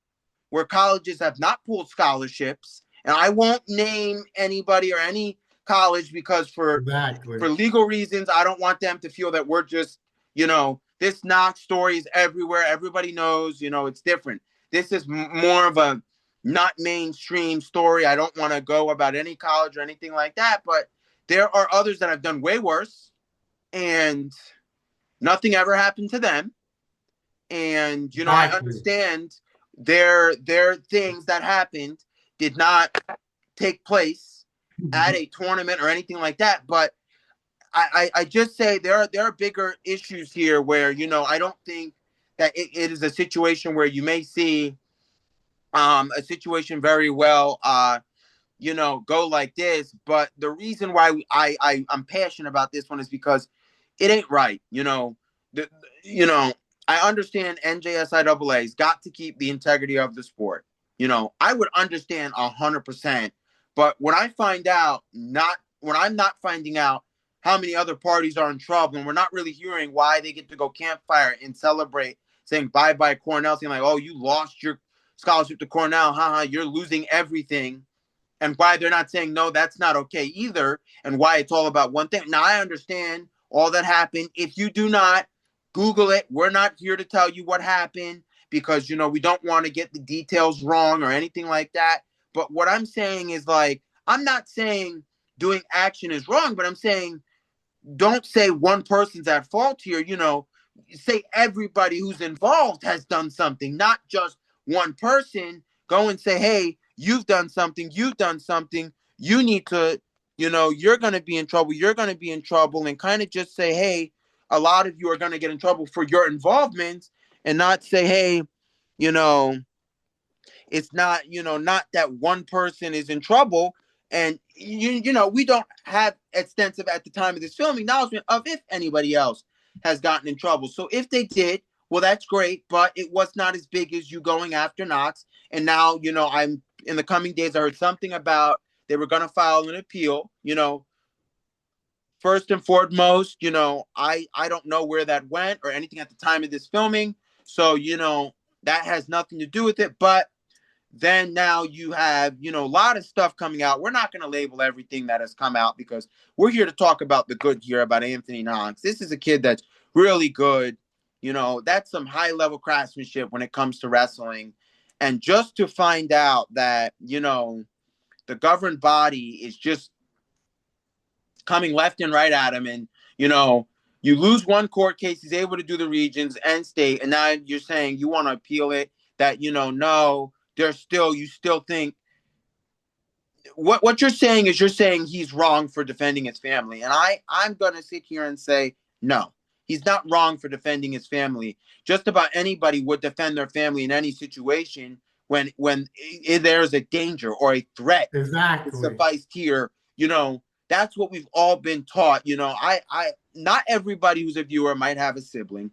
where colleges have not pulled scholarships, and I won't name anybody or any college because for Exactly. legal reasons, I don't want them to feel that we're just, this Knox story is everywhere. Everybody knows, it's different. This is more of a not mainstream story. I don't want to go about any college or anything like that, but there are others that have done way worse and nothing ever happened to them. And, I Exactly. understand their things that happened did not take place at a tournament or anything like that, but I just say there are bigger issues here where I don't think that it is a situation where you may see a situation very well go like this. But the reason why I'm passionate about this one is because it ain't right. The, you know I understand NJSIAA's got to keep the integrity of the sport. I would understand 100%, but when I'm not finding out how many other parties are in trouble, and we're not really hearing why they get to go campfire and celebrate, saying bye bye Cornell, saying like, oh, you lost your scholarship to Cornell, haha, you're losing everything, and why they're not saying no, that's not okay either, and why it's all about one thing. Now I understand all that happened. If you do not Google it, we're not here to tell you what happened because we don't want to get the details wrong or anything like that. But what I'm saying is like I'm not saying doing action is wrong, but I'm saying don't say one person's at fault here. Say everybody who's involved has done something, not just one person. Go and say, hey, you've done something, you need to, you're going to be in trouble, and kind of just say, hey, a lot of you are going to get in trouble for your involvement, and not say, hey, you know it's not, not that one person is in trouble. And we don't have extensive at the time of this film acknowledgement of if anybody else has gotten in trouble. So if they did, well, that's great, but it was not as big as you going after Knox. And now, I'm in the coming days, I heard something about they were going to file an appeal. First and foremost, I don't know where that went or anything at the time of this filming. So, that has nothing to do with it. But then now you have, a lot of stuff coming out. We're not going to label everything that has come out because we're here to talk about the good here about Anthony Knox. This is a kid that's really good. That's some high level craftsmanship when it comes to wrestling. And just to find out that, the governing body is just coming left and right at him. And, you lose one court case, he's able to do the regions and state. And now you're saying you want to appeal it, that, no, you still think what you're saying is you're saying he's wrong for defending his family. And I'm going to sit here and say, no, he's not wrong for defending his family. Just about anybody would defend their family in any situation when there's a danger or a threat. It's Exactly. sufficed here, that's what we've all been taught. I not everybody who's a viewer might have a sibling,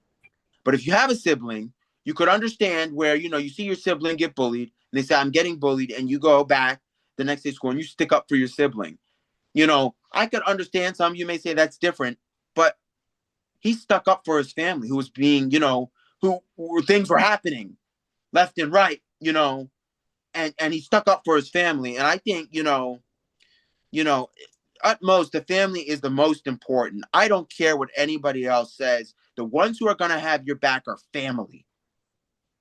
but if you have a sibling, you could understand where, you see your sibling get bullied and they say, I'm getting bullied. And you go back the next day to school and you stick up for your sibling. I could understand some of you may say that's different, but he stuck up for his family who was being, who things were happening left and right, and he stuck up for his family. And I think, at most, the family is the most important. I don't care what anybody else says. The ones who are going to have your back are family.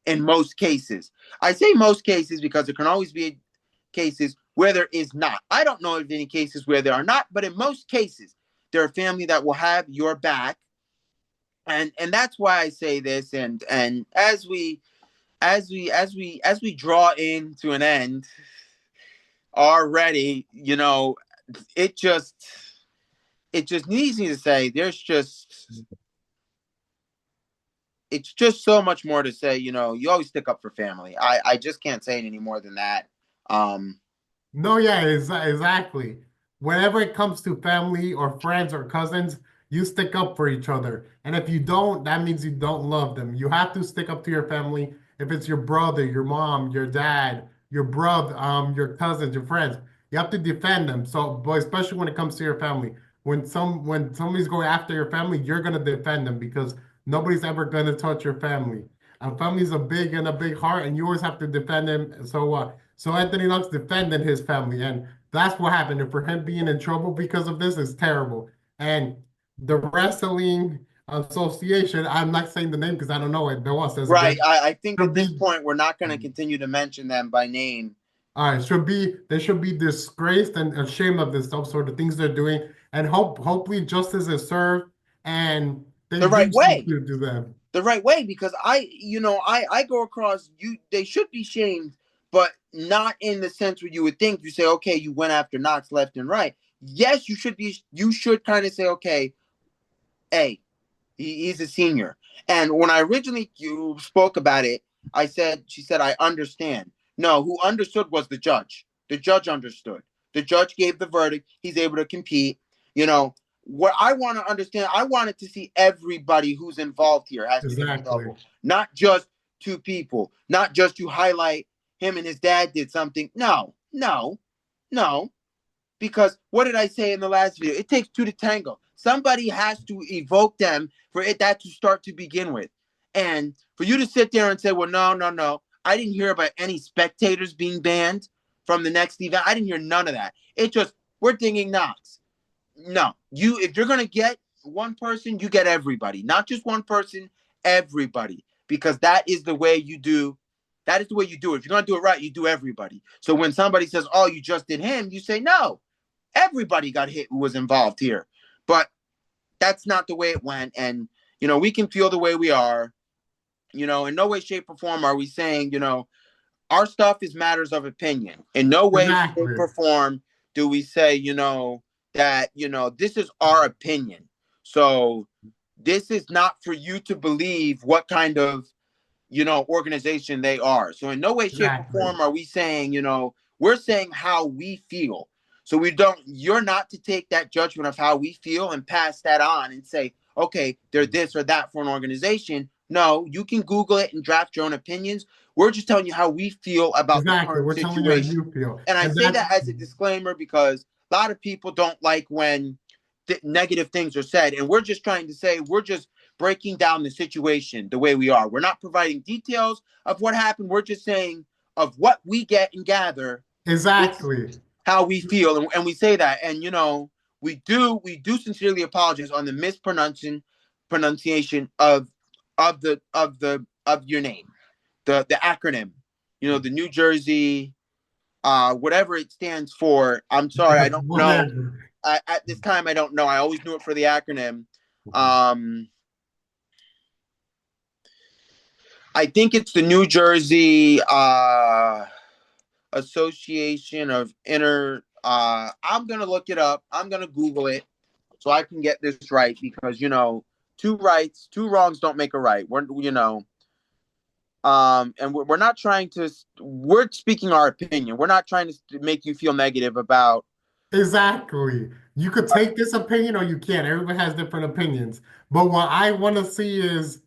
In most cases, I say most cases because there can always be cases where there is not. I don't know of any cases where there are not, but in most cases, there are family that will have your back. And that's why I say this. And as we draw into an end already, it just needs me to say it's just so much more to say. You always stick up for family. I just can't say it any more than that. No, yeah, exactly. Whenever it comes to family or friends or cousins, you stick up for each other. And if you don't, that means you don't love them. You have to stick up to your family. If it's your brother, your mom, your dad, your brother, your cousins, your friends, you have to defend them. So, but especially when it comes to your family, when somebody's going after your family, you're gonna defend them because nobody's ever gonna touch your family. A family's a big heart, and you always have to defend them. So what? So Anthony Knox defended his family, and that's what happened. And for him being in trouble because of this is terrible. And the Wrestling Association, I'm not saying the name because I don't know it. Bill says it Right. good. I think Should at this be point we're not going to continue to mention them by name. all right. They should be disgraced and ashamed of this stuff, sort of things they're doing, and hopefully justice is served and they The do right way. something to them. The right way, because I go across you. They should be shamed, but not in the sense where you would think you say, okay, you went after Knox left and right. Yes, you should be. You should kind of say, okay, hey, he's a senior. And when I originally you spoke about it, she said, I understand. No, who understood was the judge. The judge understood. The judge gave the verdict. He's able to compete. What I want to understand, I wanted to see everybody who's involved here has to get in Exactly. trouble, not just two people, not just to highlight him and his dad did something. No, no, no. Because what did I say in the last video? It takes two to tango. Somebody has to evoke them for that to start to begin with. And for you to sit there and say, well, no, no, no. I didn't hear about any spectators being banned from the next event. I didn't hear none of that. It just, we're dinging Knox. No, if you're going to get one person, you get everybody. Not just one person, everybody. Because that is the way you do. That is the way you do it. If you're going to do it right, you do everybody. So when somebody says, oh, you just did him, you say, no, everybody got hit who was involved here. But that's not the way it went. And, we can feel the way we are. In no way, shape, or form are we saying, our stuff is matters of opinion. In no way, shape, Exactly. or form do we say, that, this is our opinion. So this is not for you to believe what kind of, organization they are. So in no way, shape, or Exactly. form are we saying, we're saying how we feel. So you're not to take that judgment of how we feel and pass that on and say, okay, they're this or that for an organization. No, you can Google it and draft your own opinions. We're just telling you how we feel about the Exactly. current We're telling you how situation. you feel. And I And say that's that as a disclaimer because a lot of people don't like when negative things are said. And we're just trying to say, we're just breaking down the situation the way we are. We're not providing details of what happened. We're just saying of what we get and gather, it's Exactly. how we feel, and we say that, and we do sincerely apologize on the pronunciation of your name, the acronym, the New Jersey, whatever it stands for. I'm sorry, I don't know. Whatever. At this time, I don't know. I always knew it for the acronym. Um, I think it's the New Jersey Association of Inter. I'm gonna look it up. I'm gonna Google it so I can get this right, because two wrongs don't make a right. And we're not trying to. We're speaking our opinion. We're not trying to make you feel negative about. Exactly. You could take this opinion or you can't. Everybody has different opinions. But what I want to see is,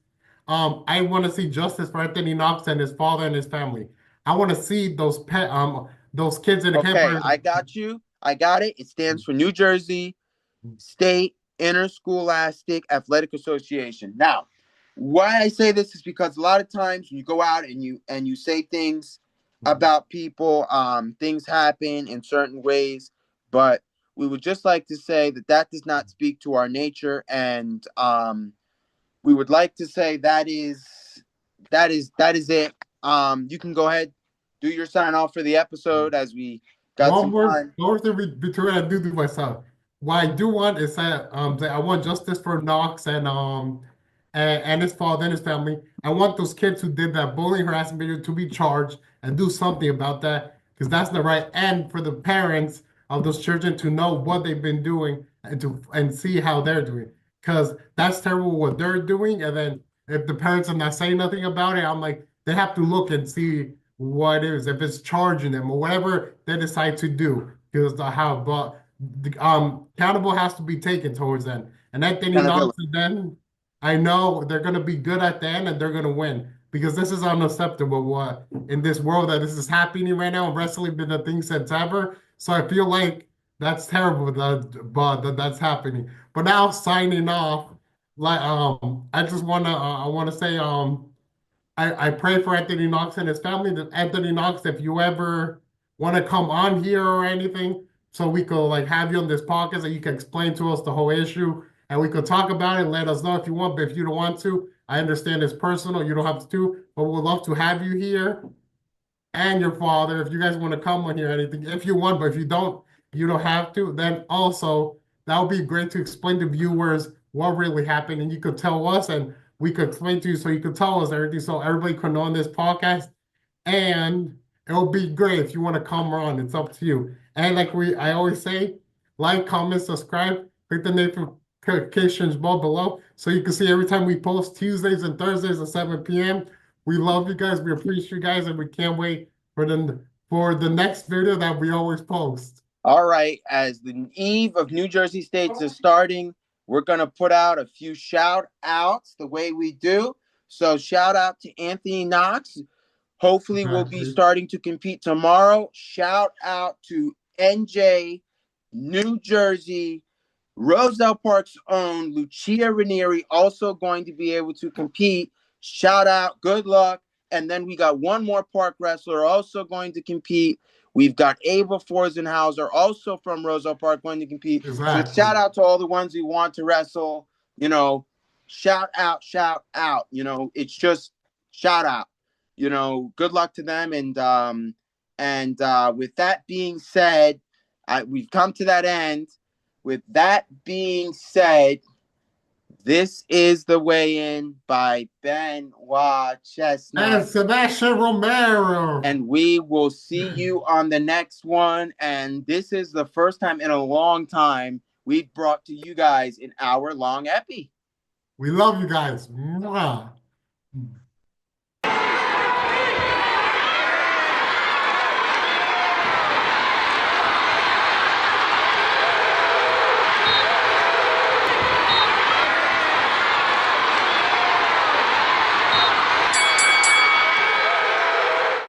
I want to see justice for Anthony Knox and his father and his family. I want to see those kids in the camp. Okay, I got you. I got it. It stands for New Jersey State Interscholastic Athletic Association. Now, why I say this is because a lot of times when you go out and you say things about people, things happen in certain ways, but we would just like to say that does not speak to our nature, and we would like to say that is it. You can go ahead, do your sign off for the episode, as we got One some more, time. one more thing between I do myself. What I do want is that I want justice for Knox and his father and his family. I want those kids who did that bullying harassment video to be charged and do something about that, because that's the right end for the parents of those children to know what they've been doing and see how they're doing. Because that's terrible what they're doing. And then if the parents are not saying nothing about it, I'm like, they have to look and see what it is, if it's charging them or whatever they decide to do. Because but accountable has to be taken towards them. And Anthony Knox, Accountability. then I know they're gonna be good at the end and they're gonna win, because this is unacceptable. What in this world that this is happening right now? Wrestling been a thing since ever, so I feel like that's terrible that's happening. But now signing off, like I just wanna I wanna say I pray for Anthony Knox and his family. That Anthony Knox, if you ever want to come on here or anything, so we could like have you on this podcast and you can explain to us the whole issue and we could talk about it. Let us know if you want, but if you don't want to, I understand it's personal. You don't have to, but we'd love to have you here and your father if you guys want to come on here or anything. If you want, but if you don't have to. Then also that would be great to explain to viewers what really happened, and you could tell us, and we could explain to you, so you could tell us everything, so everybody could know on this podcast. And it'll be great if you want to come on. It's up to you. And like I always say, like, comment, subscribe, click the notifications bell below so you can see every time we post Tuesdays and Thursdays at 7 p.m. We love you guys. We appreciate you guys, and we can't wait for the next video that we always post. All right, as the eve of New Jersey States is starting, we're going to put out a few shout outs the way we do. So, shout out to Anthony Knox. Hopefully, we'll be Exactly. starting to compete tomorrow. Shout out to NJ, New Jersey, Roselle Park's own Lucia Ranieri, also going to be able to compete. Shout out, good luck. And then we got one more park wrestler also going to compete. We've got Ava Forsenhauser, also from Roselle Park, going to compete. So Exactly. shout out to all the ones who want to wrestle. Shout out, shout out. It's just shout out. Good luck to them. And with that being said, we've come to that end. With that being said, this is the weigh-in by Benoit And Chestnut. Sebastian Romero. And we will see you on the next one. And this is the first time in a long time we've brought to you guys an hour-long epi. We love you guys. Mwah.